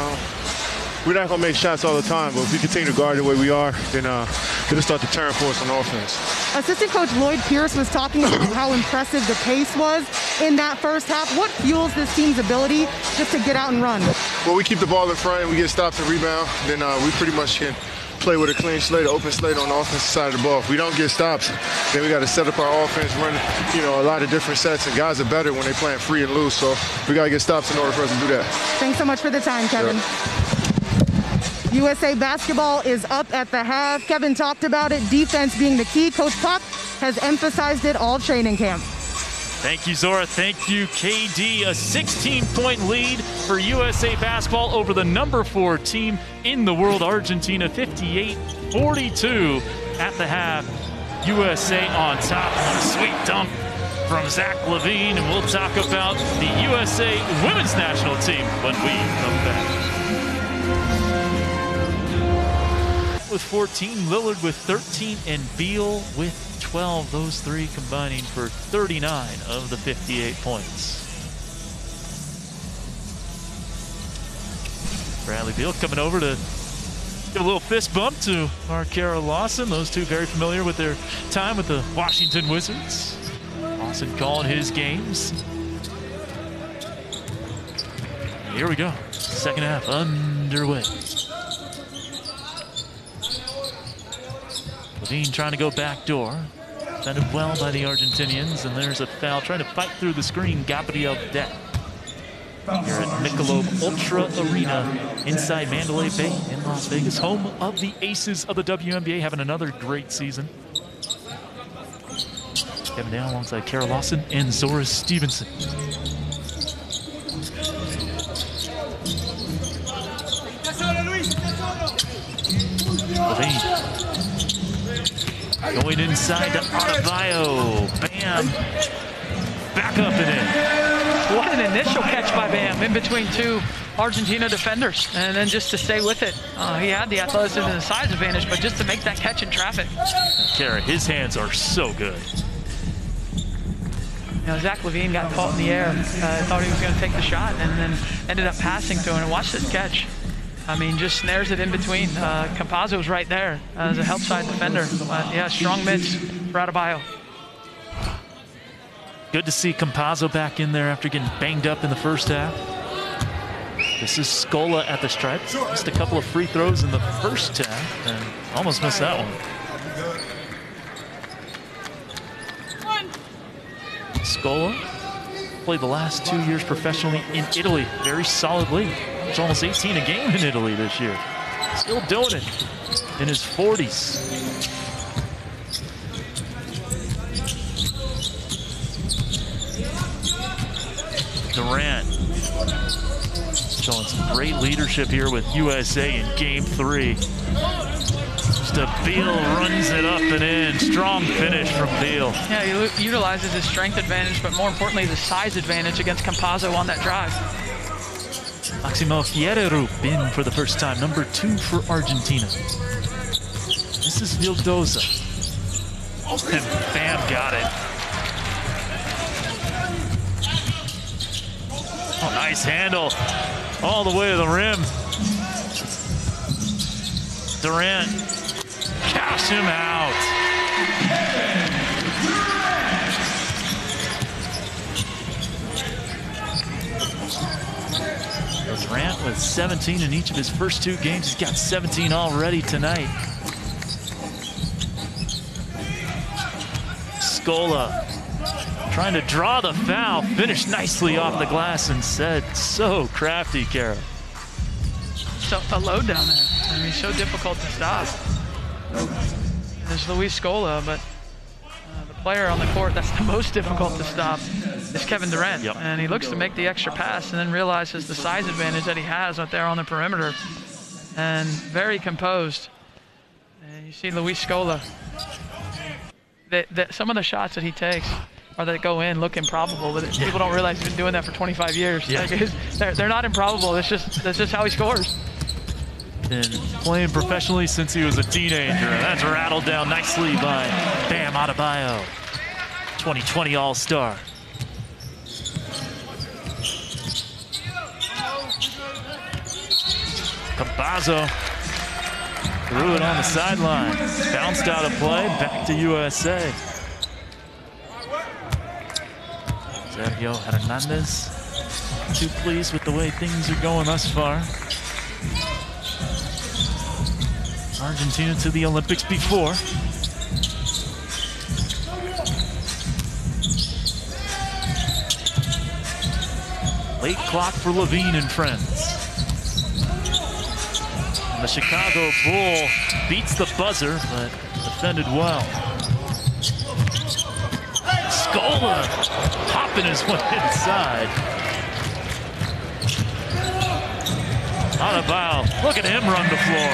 we're not going to make shots all the time, but if we continue to guard the way we are, then it'll start to turn for us on offense. Assistant coach Lloyd Pierce was talking about how impressive the pace was in that first half. What fuels this team's ability just to get out and run? Well, we keep the ball in front and we get stops and rebound, then we pretty much can play with a clean slate, an open slate on the offensive side of the ball. If we don't get stops, then we got to set up our offense, run, a lot of different sets, and guys are better when they're playing free and loose, so we got to get stops in order for us to do that. Thanks so much for the time, Kevin. USA basketball is up at the half. Kevin talked about it, defense being the key. Coach Pop has emphasized it all training camp. Thank you, Zora. Thank you, KD. A 16-point lead for USA basketball over the number 4 team in the world, Argentina, 58-42 at the half. USA on top on a sweet dunk from Zach LaVine, and we'll talk about the USA women's national team when we come back. With 14, Lillard with 13, and Beal with 12, those three combining for 39 of the 58 points. Bradley Beal coming over to give a little fist bump to Kara Lawson. Those two very familiar with their time with the Washington Wizards. Lawson calling his games. Here we go. Second half underway. Levine trying to go backdoor. Defended well by the Argentinians, and there's a foul trying to fight through the screen. Gabriel Det. Here at Michelob Ultra Arena inside Mandalay Bay in Las Vegas, home of the Aces of the WNBA, having another great season. Kevin Dale alongside Kara Lawson and Zora Stevenson. Levine going inside to Adebayo. Bam. Back up and in. What an initial catch by Bam in between two Argentina defenders. And then just to stay with it. He had the athleticism and the size advantage, but just to make that catch in traffic. Kara, his hands are so good. You know, Zach LaVine got caught in the air. Thought he was going to take the shot and then ended up passing to him. And watch this catch. I mean, just snares it in between. Campazzo's right there as a help side defender. Yeah, strong mids for Adebayo. Good to see Campazzo back in there after getting banged up in the first half. This is Scola at the stripe. Missed a couple of free throws in the first half and almost missed that one. Scola played the last 2 years professionally in Italy. Very solid league. It's almost 18 a game in Italy this year. Still doing it in his 40s. Durant showing some great leadership here with USA in game 3. Just a Beal runs it up and in. Strong finish from Beal. Yeah, he utilizes his strength advantage, but more importantly, the size advantage against Campazzo on that drive. Maximo Fierro in for the first time, number 2 for Argentina. This is Vildoza. And Bam got it. Oh, nice handle all the way to the rim. Durant cash him out. Durant with 17 in each of his first 2 games. He's got 17 already tonight. Scola trying to draw the foul, finished nicely off the glass and said, so crafty, Kara. So a load down there. I mean, so difficult to stop. There's Luis Scola, but the player on the court that's the most difficult to stop is Kevin Durant. Yep. And he looks to make the extra pass and then realizes the size advantage that he has out there on the perimeter. And very composed. And you see Luis Scola. Some of the shots that he takes or that go in look improbable, but people don't realize he's been doing that for 25 years. Yeah. Like, they're not improbable. That's just how he scores. Been playing professionally since he was a teenager. That's rattled down nicely by Bam Adebayo, 2020 All-Star. Campazzo threw it on the sideline. Bounced out of play, back to USA. Sergio Hernandez, too pleased with the way things are going thus far. Argentina to the Olympics before. Late clock for Levine and friends. And the Chicago Bull beats the buzzer, but defended well. Scola hopping his way inside. Adebayo, look at him run the floor.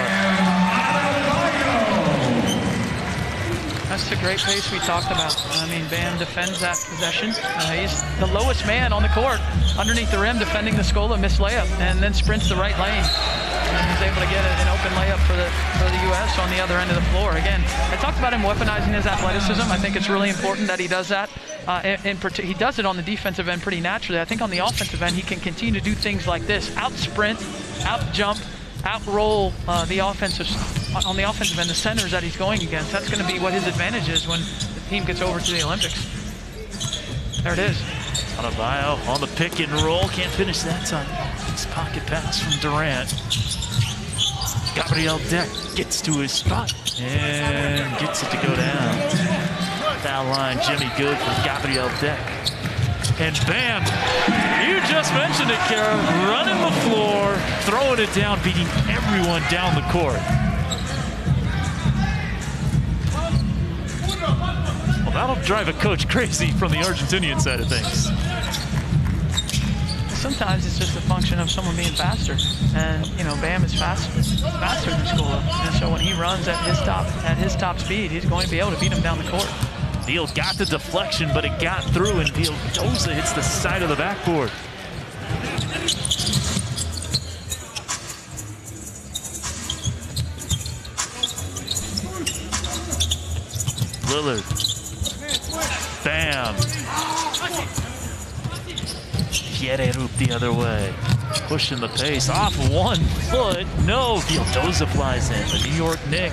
That's the great pace we talked about. I mean, Bam defends that possession. He's the lowest man on the court underneath the rim defending the Scola missed layup and then sprints the right lane. and was able to get an open layup for the U.S. on the other end of the floor. Again, I talked about him weaponizing his athleticism. I think it's really important that he does that. He does it on the defensive end pretty naturally. I think on the offensive end, he can continue to do things like this: out sprint, out jump, out roll on the offensive end, the centers that he's going against. That's going to be what his advantage is when the team gets over to the Olympics. There it is. Adebayo on the pick and roll, can't finish that time. Nice pocket pass from Durant. Gabriel Deck gets to his spot and gets it to go down. Foul line, Jimmy good for Gabriel Deck. And bam, you just mentioned it, Kara, running the floor, throwing it down, beating everyone down the court. Well, that'll drive a coach crazy from the Argentinian side of things. Sometimes it's just a function of someone being faster, and Bam is faster than Scola, and so when he runs at his top speed, he's going to be able to beat him down the court. Beal got the deflection, but it got through, and Vildoza hits the side of the backboard. Lillard. Bam. Pierre-Erup the other way. Pushing the pace off 1 foot. No, Vildoza flies in. The New York Knick.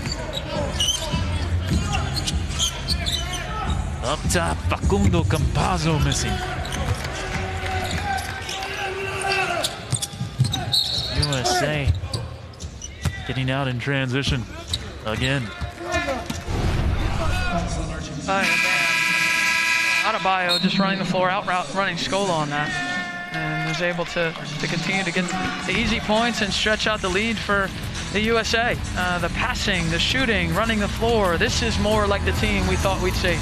Up top, Facundo Campazzo missing. USA getting out in transition again. Adebayo just running the floor, running Scola on that, and was able to continue to get the easy points and stretch out the lead for the USA. The passing, the shooting, running the floor. This is more like the team we thought we'd see.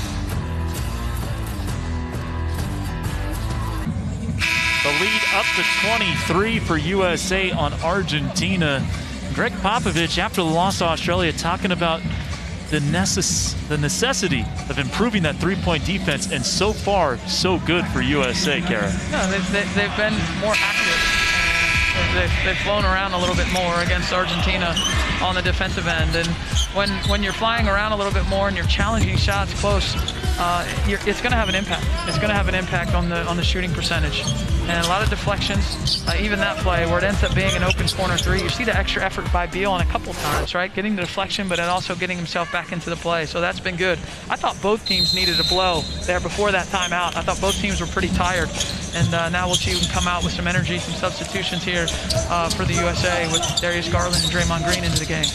The lead up to 23 for USA on Argentina. Greg Popovich, after the loss to Australia, talking about the necessity of improving that three-point defense, and so far, so good for USA, Kara. No, they've been more active. They've flown around a little bit more against Argentina on the defensive end, and when you're flying around a little bit more and you're challenging shots close, it's going to have an impact. It's going to have an impact on the shooting percentage, and a lot of deflections. Even that play where it ends up being an open corner three, you see the extra effort by Beal on a couple times, right? Getting the deflection, but then also getting himself back into the play. So that's been good. I thought both teams needed a blow there before that timeout. I thought both teams were pretty tired, and now we'll see them come out with some energy, some substitutions here for the USA with Darius Garland and Draymond Green into the game.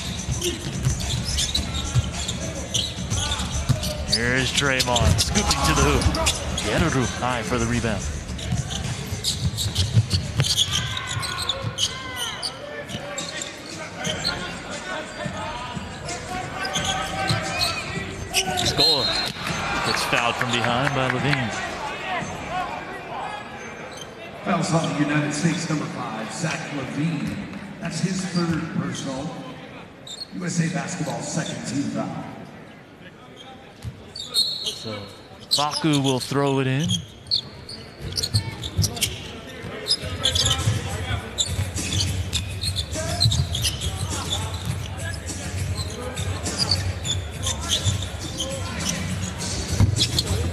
Here's Draymond, scooping to the hoop. Pierre-Erup high for the rebound. Scola gets fouled from behind by Levine. Fouls on the United States, number 5, Zach Levine. That's his 3rd personal. USA Basketball 2nd team foul. So Baku will throw it in.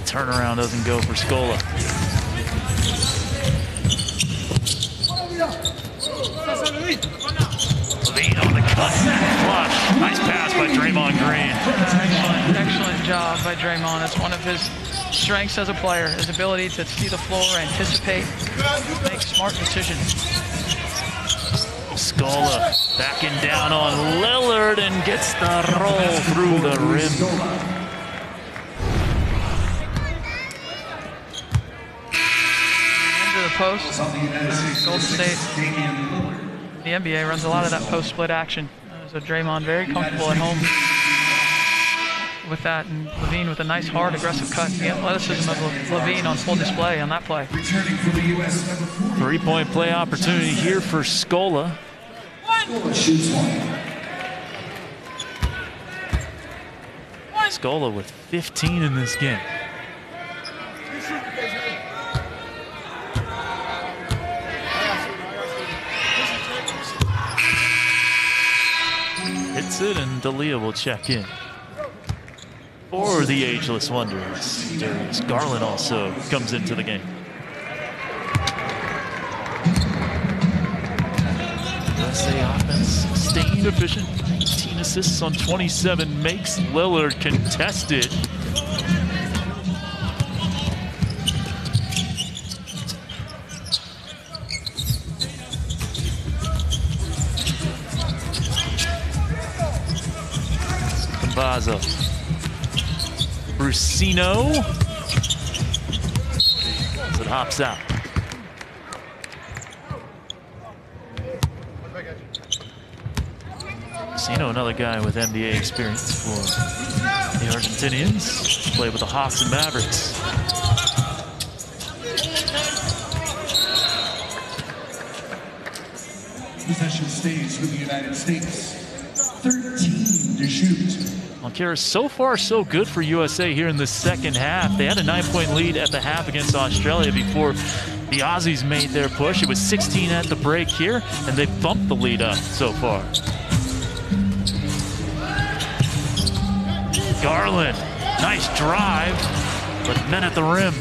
Turnaround doesn't go for Scola. Levine on the cut, flush. Nice pass by Draymond Green. Excellent job by Draymond. It's one of his strengths as a player, his ability to see the floor, anticipate, make smart decisions. Scola backing down on Lillard and gets the roll through the rim. Post. Golden State, the NBA runs a lot of that post split action. So Draymond very comfortable at home with that, and Levine with a nice hard aggressive cut. The athleticism of Levine on full display on that play. 3-point play opportunity here for Scola. Scola with 15 in this game. gets it, and D'Elia will check in. For the ageless wonders, Darius Garland also comes into the game. USA offense sustained, efficient. 18 assists on 27 makes. Lillard contested. Fozo. Brusino. As it hops out. Brusino, another guy with NBA experience for the Argentinians. Played with the Hawks and Mavericks. Possession stays with the United States. 13 to shoot. Kara, so far so good for USA here in the second half. They had a 9-point lead at the half against Australia before the Aussies made their push. It was 16 at the break here, and they bumped the lead up so far. Garland, nice drive, but men at the rim.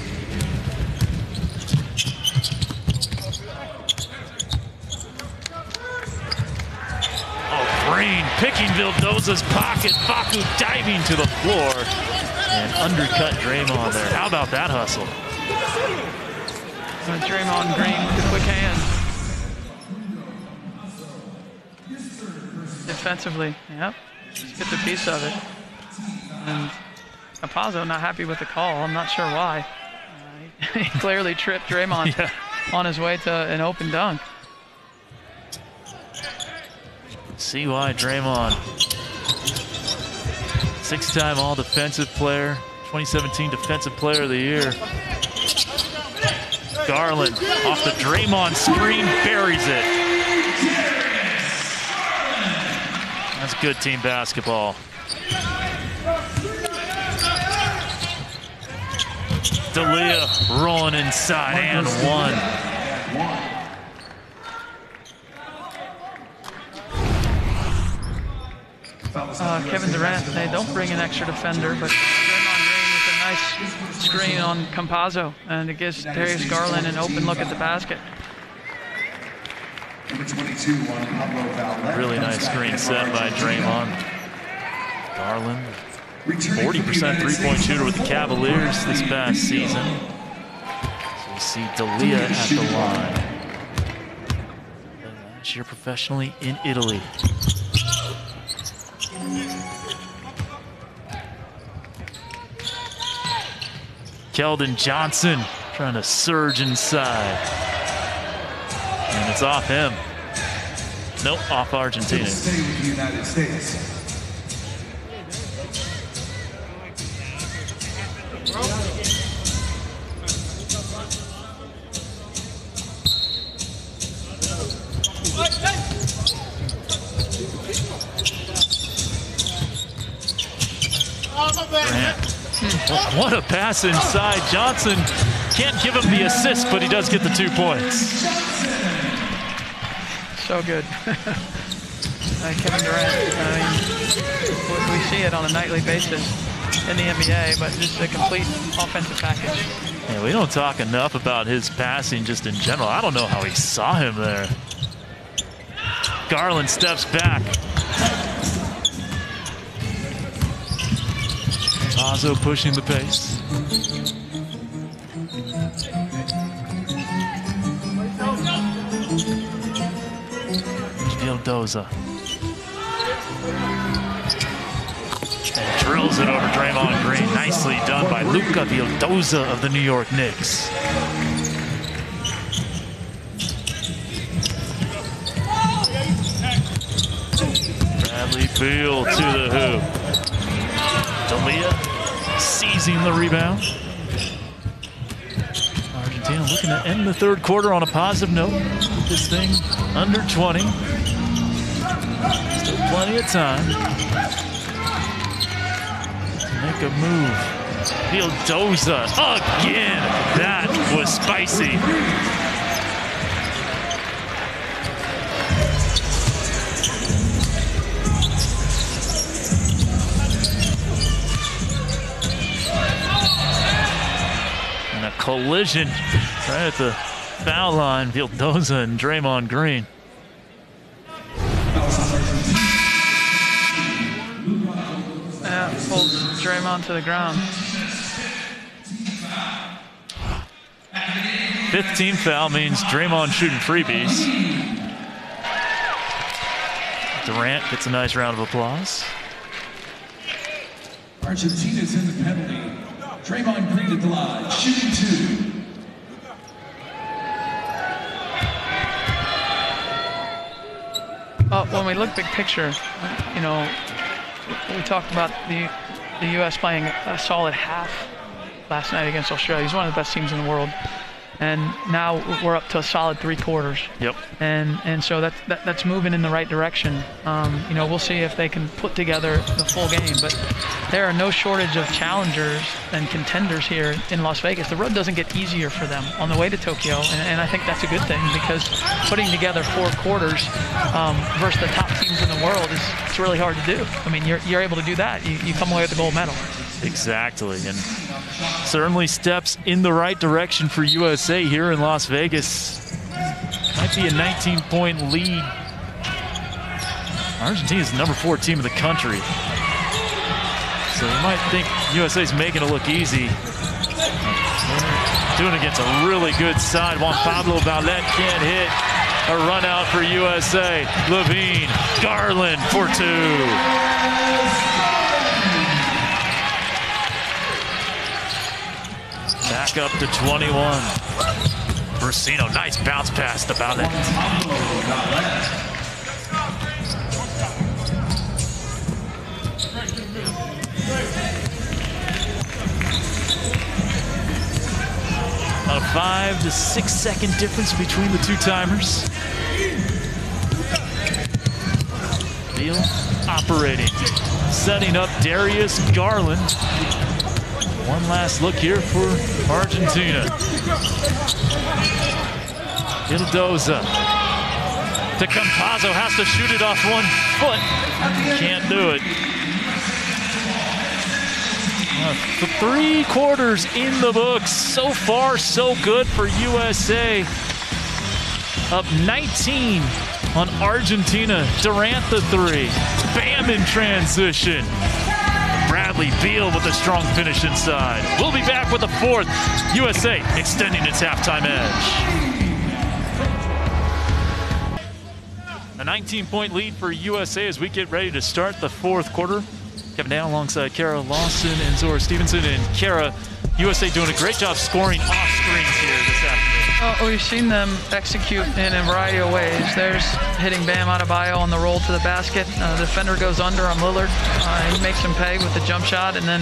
Green picking Vildoza's pocket. Facu diving to the floor and undercut Draymond there. How about that hustle? Draymond Green with the quick hand. Defensively, yep. Just gets a piece of it. And Campazzo not happy with the call. I'm not sure why. He clearly tripped Draymond on his way to an open dunk. See why Draymond, 6-time All-Defensive Player, 2017 Defensive Player of the Year. Garland off the Draymond screen, buries it. That's good team basketball. D'Elia rolling inside and one. Kevin Durant, they don't bring an extra defender, but Draymond Green with a nice screen on Campazzo, and it gives Darius Garland an open look at the basket. Really nice screen set by Draymond. Garland, 40% three-point shooter with the Cavaliers this past season. So we see D'Elia at the line. Last year professionally in Italy. Keldon Johnson trying to surge inside. And it's off him. Nope, off Argentina. Stay with the United States. Grant. What a pass inside. Johnson can't give him the assist, but he does get the 2 points. So good. Kevin Durant, we see it on a nightly basis in the NBA, but just a complete offensive package. Yeah, we don't talk enough about his passing just in general. I don't know how he saw him there. Garland steps back. Fozo pushing the pace. Vildoza. And drills it over Draymond Green. Nicely done by Luka Vildoza of the New York Knicks. Bradley Beal to the hoop. D'Elia seizing the rebound. Argentina looking to end the third quarter on a positive note. This thing under 20. Still plenty of time to make a move. Vildoza again. That was spicy. collision right at the foul line. Vildoza and Draymond Green. Yeah, pulls Draymond to the ground. 5th team foul means Draymond shooting freebies. Durant gets a nice round of applause. Argentina's in the penalty. Draymond Green at the line, shooting 2. When we look big picture, you know, we talked about the U.S. playing a solid half last night against Australia. He's one of the best teams in the world. And now we're up to a solid 3 quarters. Yep. And so that's moving in the right direction. You know, we'll see if they can put together the full game. But there are no shortage of challengers and contenders here in Las Vegas. The road doesn't get easier for them on the way to Tokyo, and I think that's a good thing, because putting together 4 quarters versus the top teams in the world it's really hard to do. I mean, you're able to do that. You come away with the gold medal. Exactly, and certainly steps in the right direction for USA here in Las Vegas. Might be a 19-point lead. Argentina's the number 4 team in the country, so you might think USA's making it look easy. Doing it against a really good side. Juan Pablo Baulet can't hit. A run out for USA. Levine, Garland for 2. Back up to 21. Brusino, nice bounce pass to Baulet. About a 5 to 6 second difference between the 2 timers. Beal operating, setting up Darius Garland. One last look here for Argentina. Vildoza to Campazzo, has to shoot it off 1 foot. Can't do it. 3 quarters in the books. So far, so good for USA. Up 19 on Argentina. Durant the 3. Bam in transition. Bradley Beal with a strong finish inside. We'll be back with the 4th. USA extending its halftime edge. A 19-point lead for USA as we get ready to start the 4th quarter. Kevin down alongside Kara Lawson and Zora Stevenson. And Kara, USA doing a great job scoring off screens here this afternoon. We've seen them execute in a variety of ways. There's hitting Bam Adebayo on the roll to the basket. The defender goes under on Lillard. He makes him pay with the jump shot, and then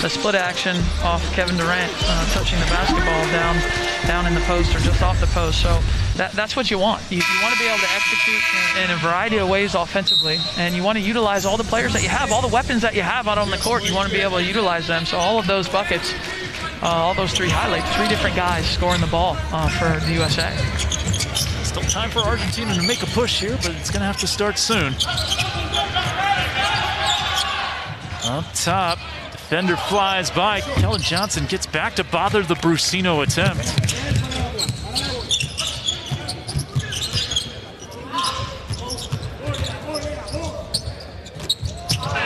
the split action off Kevin Durant, touching the basketball down in the post or just off the post. So that's what you want. You want to be able to execute in a variety of ways offensively, and you want to utilize all the players that you have, all the weapons that you have out on the court. You want to be able to utilize them. So all of those buckets, all those 3 highlights, 3 different guys scoring the ball for the USA. Still time for Argentina to make a push here, but it's going to have to start soon. Up top, defender flies by. Kellen Johnson gets back to bother the Brusino attempt.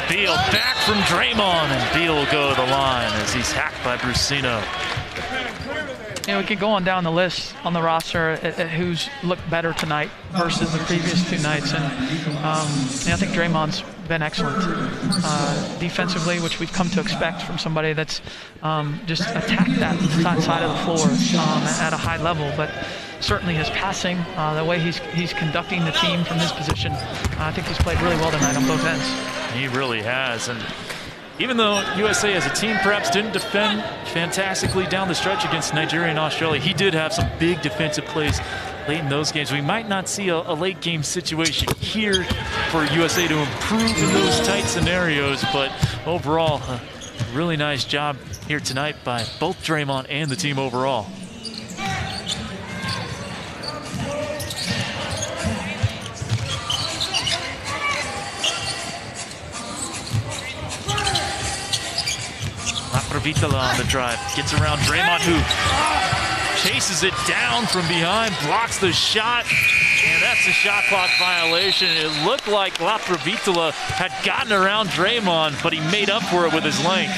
Beal back from Draymond, and Beal will go to the line as he's hacked by Brusino. You know, we could go on down the list on the roster at who's looked better tonight versus the previous 2 nights, and I think Draymond's been excellent defensively, which we've come to expect from somebody that's just attacked that side of the floor at a high level. But certainly his passing, the way he's conducting the team from his position, I think he's played really well tonight on both ends. He really has, and even though USA as a team perhaps didn't defend fantastically down the stretch against Nigeria and Australia, he did have some big defensive plays late in those games. We might not see a late game situation here for USA to improve in those tight scenarios, but overall, a really nice job here tonight by both Draymond and the team overall. Provitola on the drive. Gets around Draymond, who chases it down from behind, blocks the shot, and that's a shot clock violation. It looked like La Provitola had gotten around Draymond, but he made up for it with his length.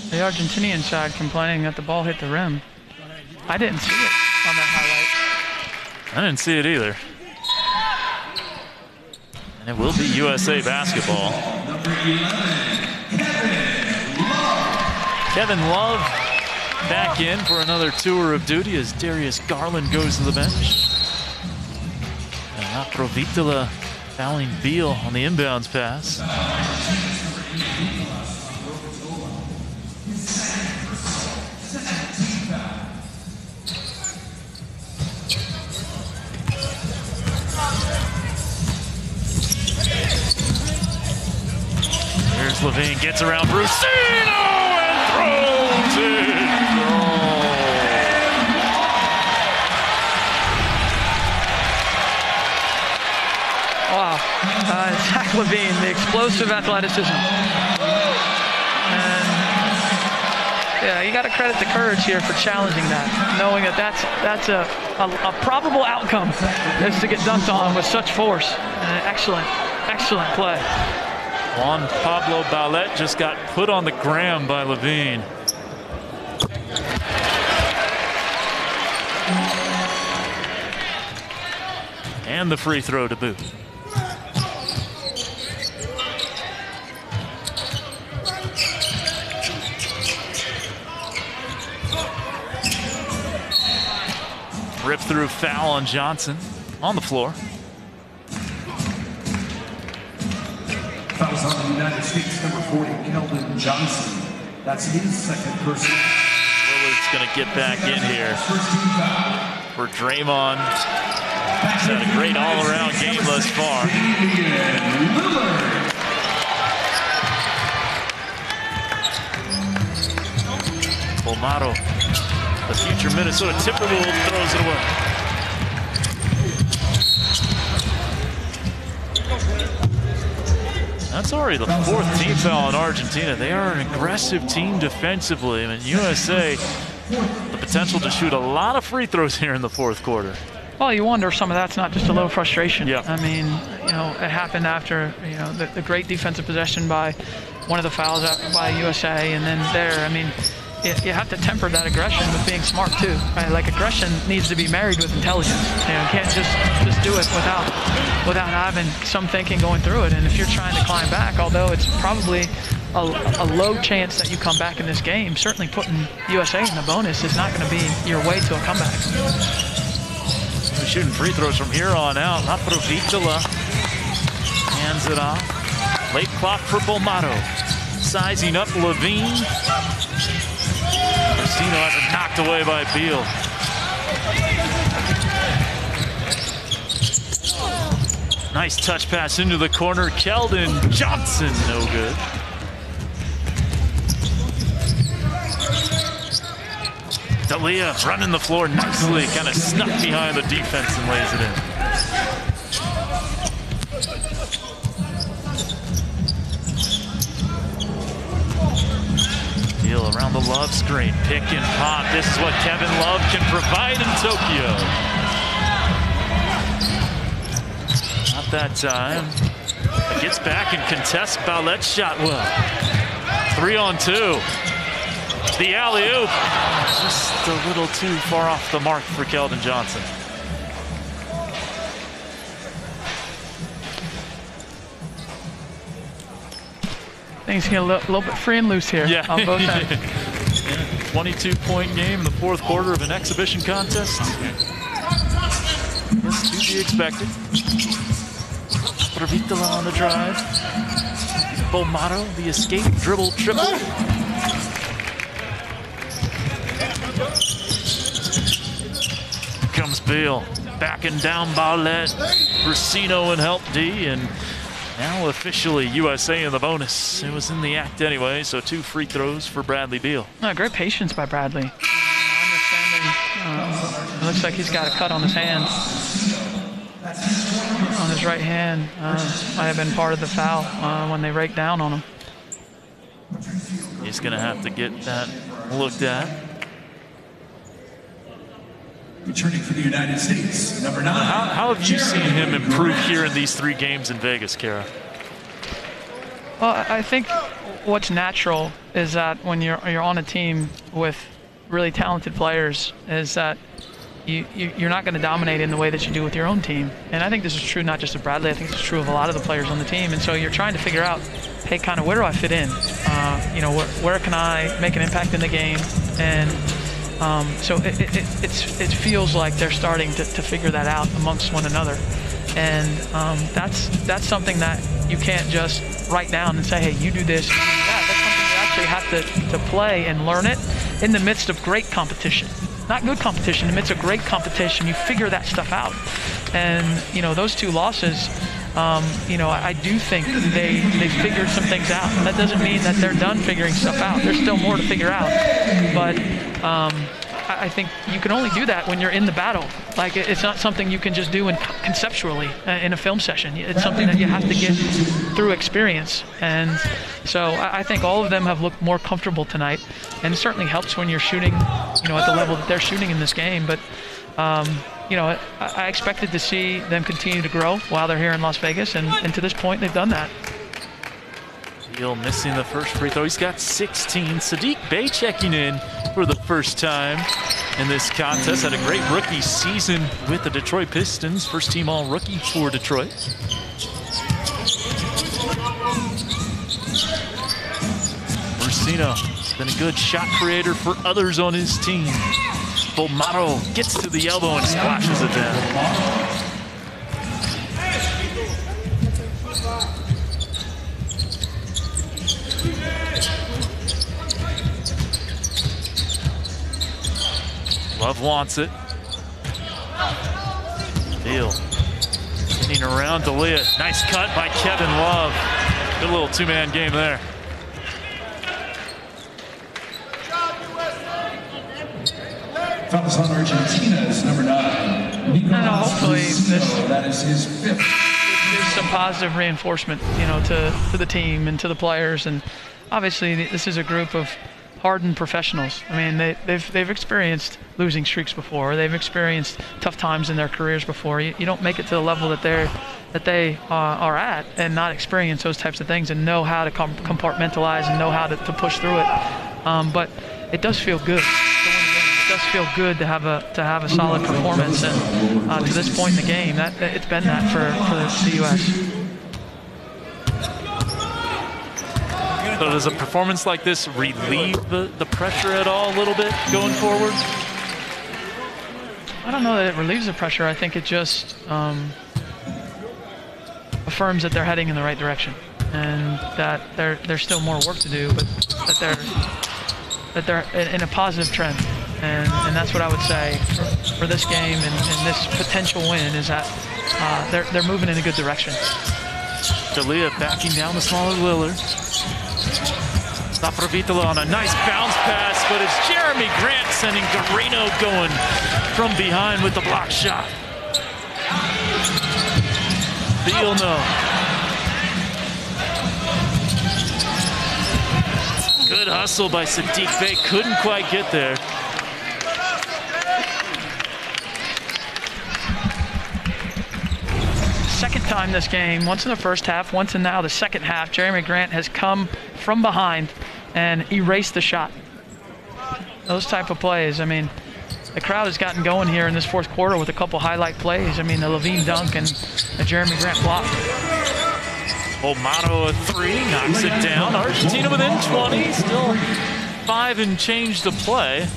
The Argentinian side complaining that the ball hit the rim. I didn't see it on that highlight. I didn't see it either. And it will be USA basketball. Kevin Love back in for another tour of duty as Darius Garland goes to the bench. And La Provitola fouling Beal on the inbounds pass. Here's Levine, gets around Brusino and throws it. Wow, Zach Levine, the explosive athleticism. And yeah, you got to credit the courage here for challenging that, knowing that that's a probable outcome is to get dunked on with such force. Excellent play. Juan Pablo Ballet just got put on the gram by Levine. And the free throw to boot. Rip through foul on Johnson on the floor. Fouls on the United States, number 40, Keldon Johnson. That's his second personal. Lillard's going to get back in here for Draymond. He's had a great all-around game thus far. Bolmaro, the future Minnesota Timberwolves, throws it away. That's already the fourth team foul in Argentina. They are an aggressive team defensively. I mean, USA, the potential to shoot a lot of free throws here in the fourth quarter. Well, you wonder if some of that's not just a little frustration. Yeah. I mean, it happened after, the great defensive possession by one of the fouls by USA, and then I mean, you have to temper that aggression with being smart too. Right? Like, aggression needs to be married with intelligence. You can't just do it without having some thinking going through it. And if you're trying to climb back, although it's probably a low chance that you come back in this game, certainly putting USA in the bonus is not going to be your way to a comeback. Shooting free throws from here on out. La Provitola hands it off. Late clock for Bolmaro. Sizing up Levine. Brusino has it knocked away by Beal. Nice touch pass into the corner. Keldon Johnson, no good. D'Elia running the floor nicely, kind of snuck behind the defense and lays it in. Deal around the Love screen, pick and pop. This is what Kevin Love can provide in Tokyo. Not that time. It gets back and contests Ballet's shot well. 3-on-2. The alley-oop, just a little too far off the mark for Keldon Johnson. Things get a little bit free and loose here on both ends. 22-point game in the fourth quarter of an exhibition contest. That's to be expected. Provitola on the drive. Bolmaro, the escape dribble triple. Comes Beal, backing down Ballet. Brusino and help D, and Now officially USA in the bonus. It was in the act anyway, so 2 free throws for Bradley Beal. Great patience by Bradley. It looks like he's got a cut on his hand. On his right hand. Might have been part of the foul when they raked down on him. He's going to have to get that looked at. Returning for the United States, number 9. How have you seen him improve here in these 3 games in Vegas, Kara? Well, I think what's natural is that when you're on a team with really talented players, is that you're not going to dominate in the way that you do with your own team. And I think this is true not just of Bradley. I think it's true of a lot of the players on the team. And so you're trying to figure out, hey, kind of where do I fit in? Where can I make an impact in the game? And so it feels like they're starting to figure that out amongst one another. And that's something that you can't just write down and say, hey, you do this, you do that. That's something you actually have to play and learn it in the midst of great competition. Not good competition, in the midst of great competition, you figure that stuff out. And, those 2 losses, I do think they figured some things out. That doesn't mean that they're done figuring stuff out. There's still more to figure out. But I think you can only do that when you're in the battle. Like, it's not something you can just do conceptually in a film session. It's something that you have to get through experience. And so I think all of them have looked more comfortable tonight. And it certainly helps when you're shooting, at the level that they're shooting in this game. But, I expected to see them continue to grow while they're here in Las Vegas. And to this point, they've done that. Beal missing the first free throw. He's got 16. Sadiq Bey checking in for the first time in this contest. Had a great rookie season with the Detroit Pistons. First team all-rookie for Detroit. Marcino has been a good shot creator for others on his team. Bolmaro gets to the elbow and splashes it down. Love wants it. Beal getting around D'Elia. Nice cut by Kevin Love. Good little 2-man game there. Fouls on Argentina's number 9. Hopefully that is his 5th. There's some positive reinforcement, to the team and to the players. And obviously, this is a group of hardened professionals. I mean, they've experienced losing streaks before. They've experienced tough times in their careers before. You don't make it to the level that they are at and not experience those types of things and know how to compartmentalize and know how to push through it. But it does feel good to win a game. It does feel good to have a solid performance. And to this point in the game, it's been that for the U.S. So does a performance like this relieve the pressure at all a little bit going forward? I don't know that it relieves the pressure. I think it just affirms that they're heading in the right direction and that there's still more work to do, but that they're in a positive trend. And that's what I would say for this game and this potential win is that they're moving in a good direction. D'Elia backing down the smaller Lillard. Saprovitola on a nice bounce pass, but it's Jeremy Grant sending Guerrero going from behind with the block shot. Beal no. Good hustle by Sadiq Bey, couldn't quite get there. Second time this game, once in the first half, once in now the second half, Jeremy Grant has come from behind and erased the shot. Those type of plays, I mean, the crowd has gotten going here in this fourth quarter with a couple highlight plays. I mean, the Levine dunk and the Jeremy Grant block. Bolmaro a 3, knocks it down. Argentina within 20, still 5 and change to play.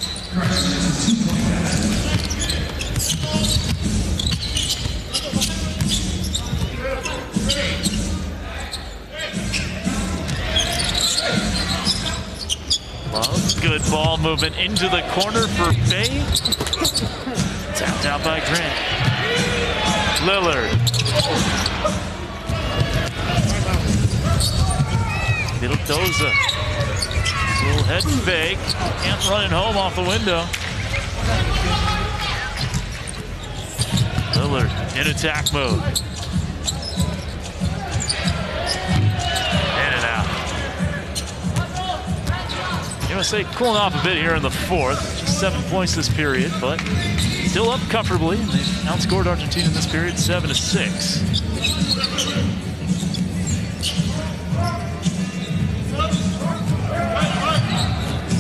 Love, good ball movement into the corner for Bey. Tapped out by Grant. Lillard. Vildoza. Little head fake. Can't run it home off the window. Lillard in attack mode. In and out. USA cooling off a bit here in the fourth. Just 7 points this period, but still up comfortably. They've outscored Argentina in this period 7-6.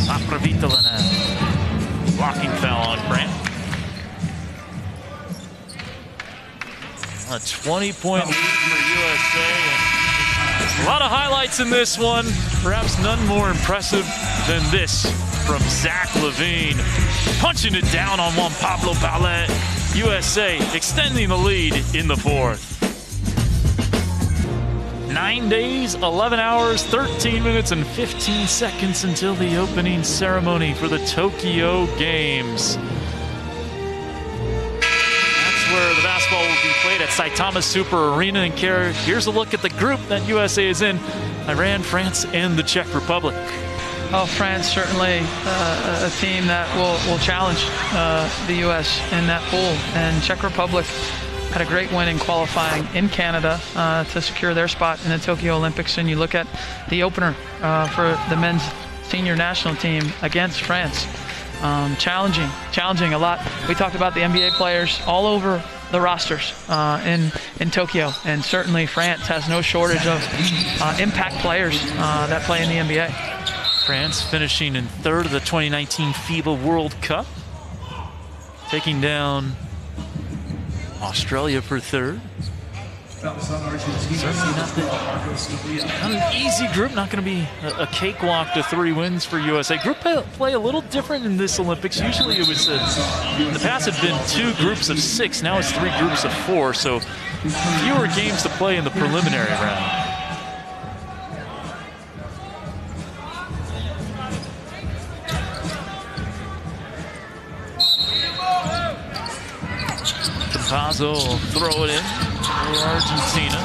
Laprovitola now. Blocking foul on Grant. A 20-point lead for USA. A lot of highlights in this one. Perhaps none more impressive than this from Zach LaVine. Punching it down on Juan Pablo Ballet. USA extending the lead in the fourth. 9 days, 11 hours, 13 minutes, and 15 seconds until the opening ceremony for the Tokyo Games. Where the basketball will be played at Saitama Super Arena. And here's a look at the group that USA is in: Iran, France, and the Czech Republic. Oh, France certainly a team that will challenge the U.S. in that pool. And Czech Republic had a great win in qualifying in Canada to secure their spot in the Tokyo Olympics. And you look at the opener for the men's senior national team against France. Challenging a lot. We talked about the NBA players all over the rosters in Tokyo, and certainly France has no shortage of impact players that play in the NBA. France finishing in third of the 2019 FIBA World Cup, taking down Australia for third. Certainly not an easy group, not going to be a cakewalk to 3 wins for USA. Group play a little different in this Olympics. Usually it was, in the past, had been 2 groups of 6. Now it's 3 groups of 4, so fewer games to play in the preliminary round. Fozo will throw it in for Argentina.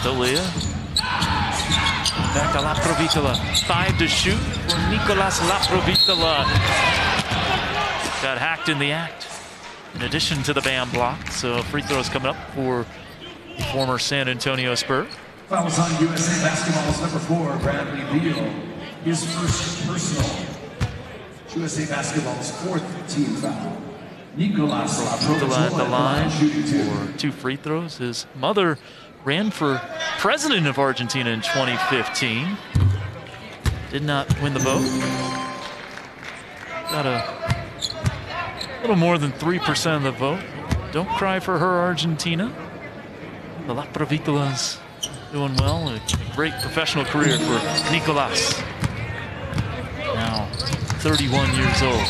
D'Elia. Back to Laprovitola. 5 to shoot for Nicolas Laprovitola. Got hacked in the act, in addition to the bam block. So free throws coming up for the former San Antonio Spur. Fouls on USA Basketball's number 4, Bradley Beal. His first personal. USA Basketball's 4th team foul. Nicolas Laprovitola at the line for 2 free throws. His mother ran for president of Argentina in 2015. Did not win the vote. Got a little more than 3% of the vote. Don't cry for her, Argentina. The Laprovitolas doing well. A great professional career for Nicolas. Now 31 years old.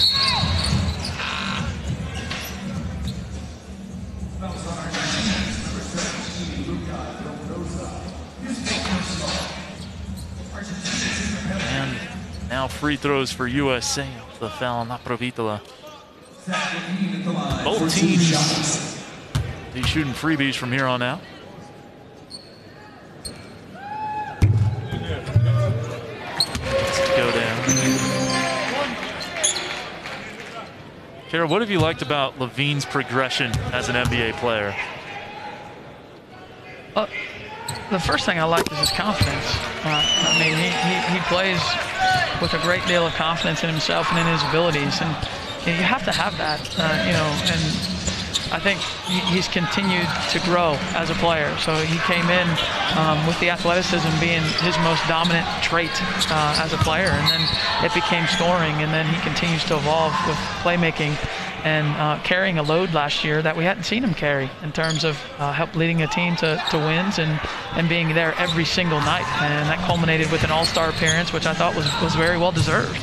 And now free throws for USA off the foul on Laprovitola. Both teams be shooting freebies from here on out. Go down. Kara, what have you liked about LaVine's progression as an NBA player? The first thing I like is his confidence. I mean, he plays with a great deal of confidence in himself and in his abilities, and you have to have that, you know. And I think he's continued to grow as a player. So he came in with the athleticism being his most dominant trait as a player, and then it became scoring, and then he continues to evolve with playmaking and carrying a load last year that we hadn't seen him carry in terms of help leading a team to wins and being there every single night. And that culminated with an all-star appearance, which I thought was very well deserved.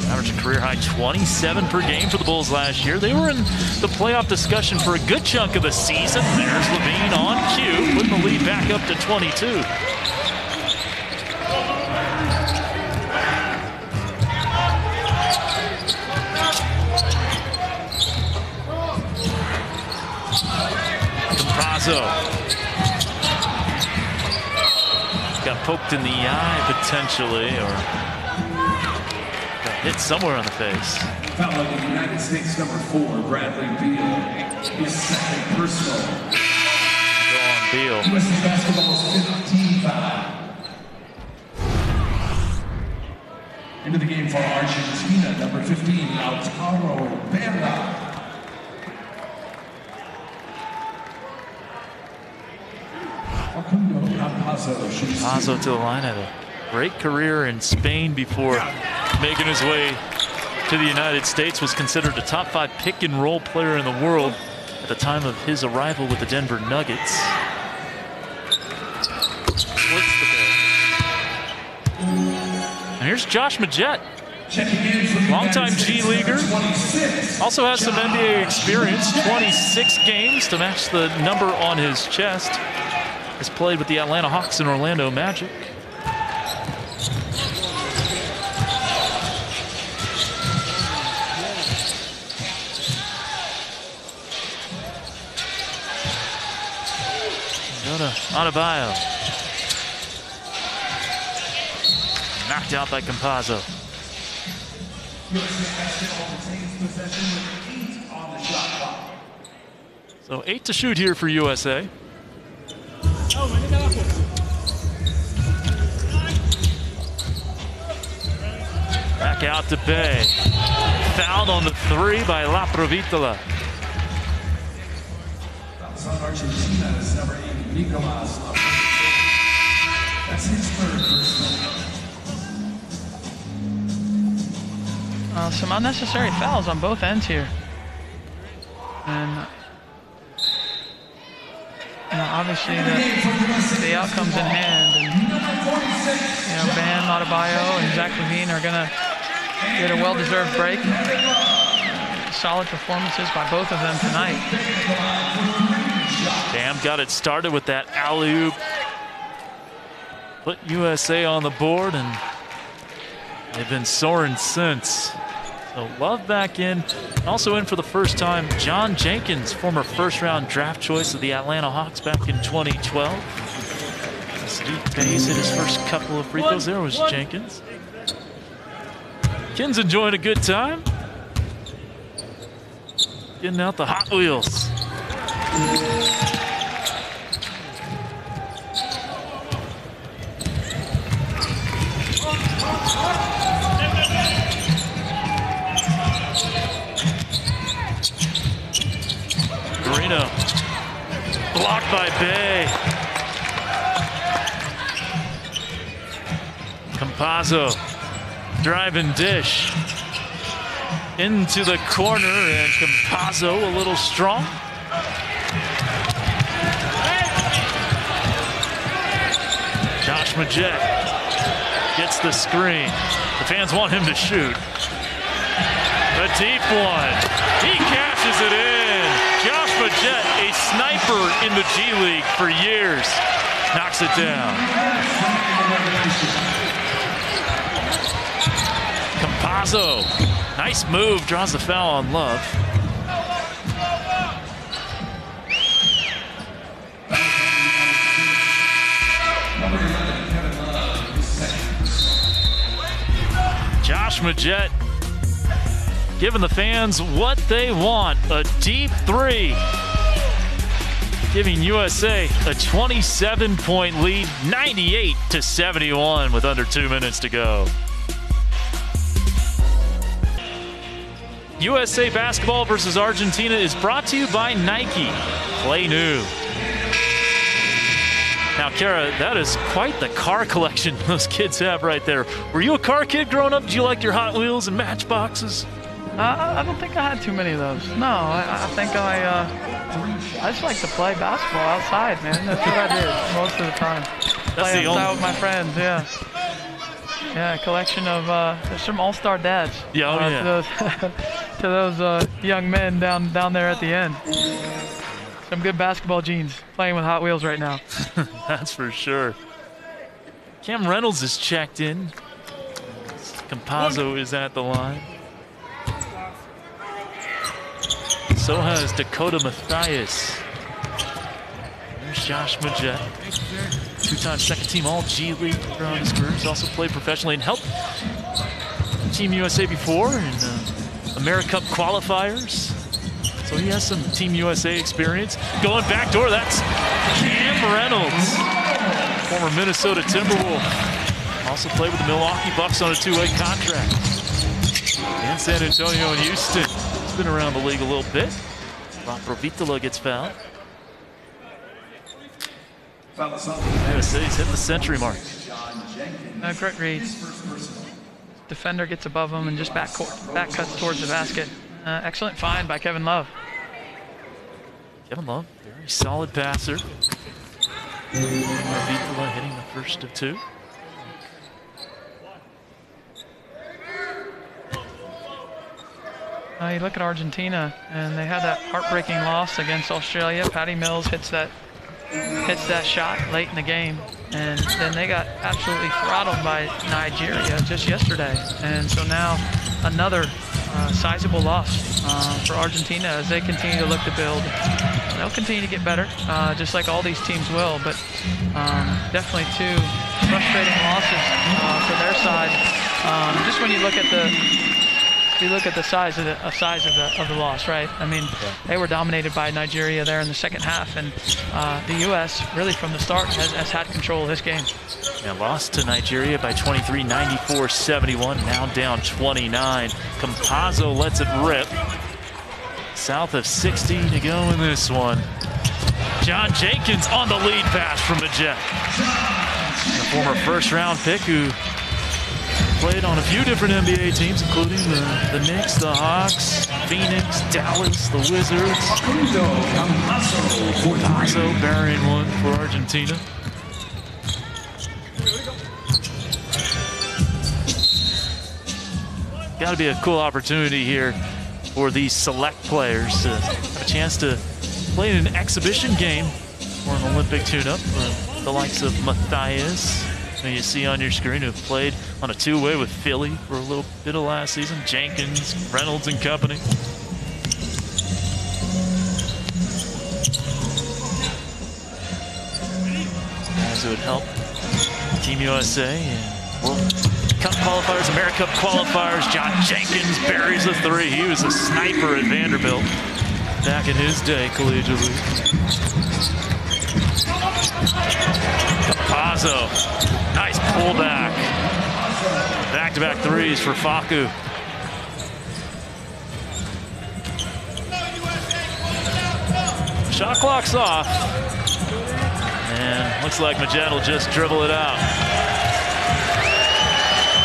Average career high 27 per game for the Bulls last year. They were in the playoff discussion for a good chunk of the season. There's LaVine on cue, putting the lead back up to 22. Fozo. Got poked in the eye potentially, or got hit somewhere on the face. Foul on the United States #4, Bradley Beal. His second personal. Go on, Beal. USA Basketball's 15th foul. Into the game for Argentina, #15, Lautaro Berra. Fozo to the line, had a great career in Spain before making his way to the United States. Was considered a top 5 pick and roll player in the world at the time of his arrival with the Denver Nuggets. Splits the ball. And here's Josh Majette, longtime G Leaguer. Also has some NBA experience, 26 games to match the number on his chest. Has played with the Atlanta Hawks and Orlando Magic. Go to Adebayo. Knocked out by Campazzo. So 8 to shoot here for USA. Back out to Bay. Fouled on the 3 by La Provitola. Argentina is #8, Nicolas. That's his third personal. Some unnecessary fouls on both ends here. And obviously the outcome's in hand. And, Bam, Adebayo, and Zach LaVine are going to get a well-deserved break. Solid performances by both of them tonight. Bam got it started with that alley-oop. Put USA on the board, and they've been soaring since. So Love back in. Also in for the first time, John Jenkins, former first-round draft choice of the Atlanta Hawks back in 2012. Sadiq Bayes hit his first couple of free throws. There was Jenkins. Ken's enjoying a good time. Getting out the Hot Wheels. Garino. Blocked by Bay. Campazzo. Drive and dish. Into the corner, and Campazzo a little strong. Josh Majette gets the screen. The fans want him to shoot. A deep one. He cashes it in. Josh Majette, a sniper in the G League for years, knocks it down. Campazzo, nice move, draws the foul on Love. Josh Majette giving the fans what they want, a deep 3. Giving USA a 27-point lead, 98-71 with under 2 minutes to go. USA Basketball versus Argentina is brought to you by Nike. Play new. Now, Kara, that is quite the car collection those kids have right there. Were you a car kid growing up? Did you like your Hot Wheels and Matchboxes? I don't think I had too many of those. No, I think I just like to play basketball outside, man. That's what I did most of the time. Play outside with my friends, yeah. Yeah, a collection of, there's some all-star dads. Yeah, to those young men down there at the end. Some good basketball genes playing with Hot Wheels right now. That's for sure. Cam Reynolds is checked in. Campazzo is at the line. So has Dakota Mathias. Here's Josh Majette, two-time second-team All-G League throughout his career. He's also played professionally and helped Team USA before in AmeriCup qualifiers. So he has some Team USA experience. Going backdoor, that's Cam Reynolds, former Minnesota Timberwolf. Also played with the Milwaukee Bucks on a two-way contract. In San Antonio and Houston. He's been around the league a little bit. Provitola gets fouled. USA's hit the century mark. Great read. Defender gets above him and just back cuts towards the basket. Excellent find by Kevin Love. Kevin Love, very solid passer. Provitola hitting the first of two. You look at Argentina, and they had that heartbreaking loss against Australia. Patty Mills hits that shot late in the game, and then they got absolutely throttled by Nigeria just yesterday. And so now another sizable loss for Argentina as they continue to look to build. They'll continue to get better, just like all these teams will, but definitely two frustrating losses for their side. Just when you look at the size of the loss, right? I mean, they were dominated by Nigeria there in the second half, and the U.S. really from the start has had control of this game. Yeah, lost to Nigeria by 23, 94-71, now down 29. Campazzo lets it rip. South of 60 to go in this one. John Jenkins on the lead pass from Majette. The former first-round pick who played on a few different NBA teams, including the Knicks, the Hawks, Phoenix, Dallas, the Wizards. Fozo burying one for Argentina. Got to be a cool opportunity here for these select players to have a chance to play in an exhibition game or an Olympic tune-up for the likes of Matthias, who you see on your screen, who played on a two-way with Philly for a little bit of last season. Jenkins, Reynolds and company. Guys who would help Team USA and World Cup qualifiers, AmeriCup qualifiers. John Jenkins buries a three. He was a sniper at Vanderbilt back in his day collegiately. Fozo, nice pullback. Back-to-back threes for Facu. Shot clock's off. And looks like Majette will just dribble it out.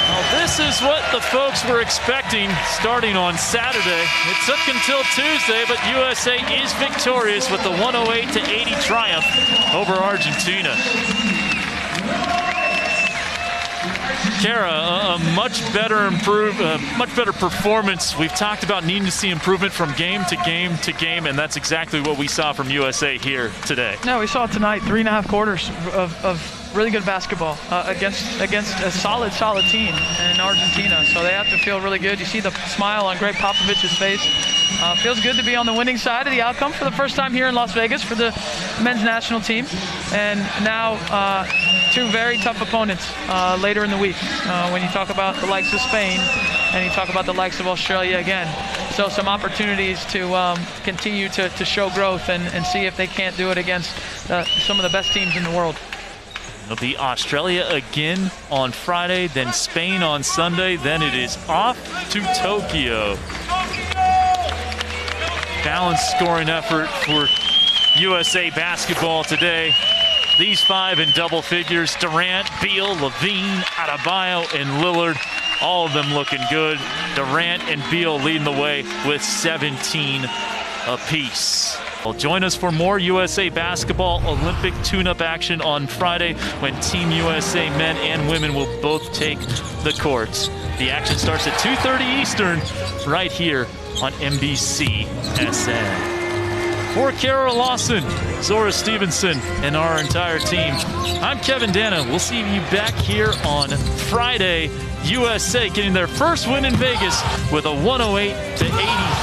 Well, this is what the folks were expecting starting on Saturday. It took until Tuesday, but USA is victorious with the 108-80 triumph over Argentina. Kara, a much better performance. We've talked about needing to see improvement from game to game to game, and that's exactly what we saw from USA here today. No, we saw tonight 3.5 quarters of really good basketball against a solid team in Argentina. So they have to feel really good. You see the smile on Greg Popovich's face. Feels good to be on the winning side of the outcome for the first time here in Las Vegas for the men's national team. And now two very tough opponents later in the week when you talk about the likes of Spain and you talk about the likes of Australia again. So some opportunities to continue to show growth and see if they can't do it against some of the best teams in the world. It'll be Australia again on Friday, then Spain on Sunday, then it is off to Tokyo. Balanced scoring effort for USA basketball today. These five in double figures: Durant, Beal, Levine, Adebayo, and Lillard. All of them looking good. Durant and Beal leading the way with 17 apiece. Well, join us for more USA basketball Olympic tune-up action on Friday when Team USA men and women will both take the courts. The action starts at 2:30 Eastern right here on NBC SN. For Kara Lawson, Zora Stevenson, and our entire team, I'm Kevin Dana. We'll see you back here on Friday. USA getting their first win in Vegas with a 108-80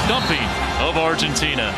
thumping of Argentina.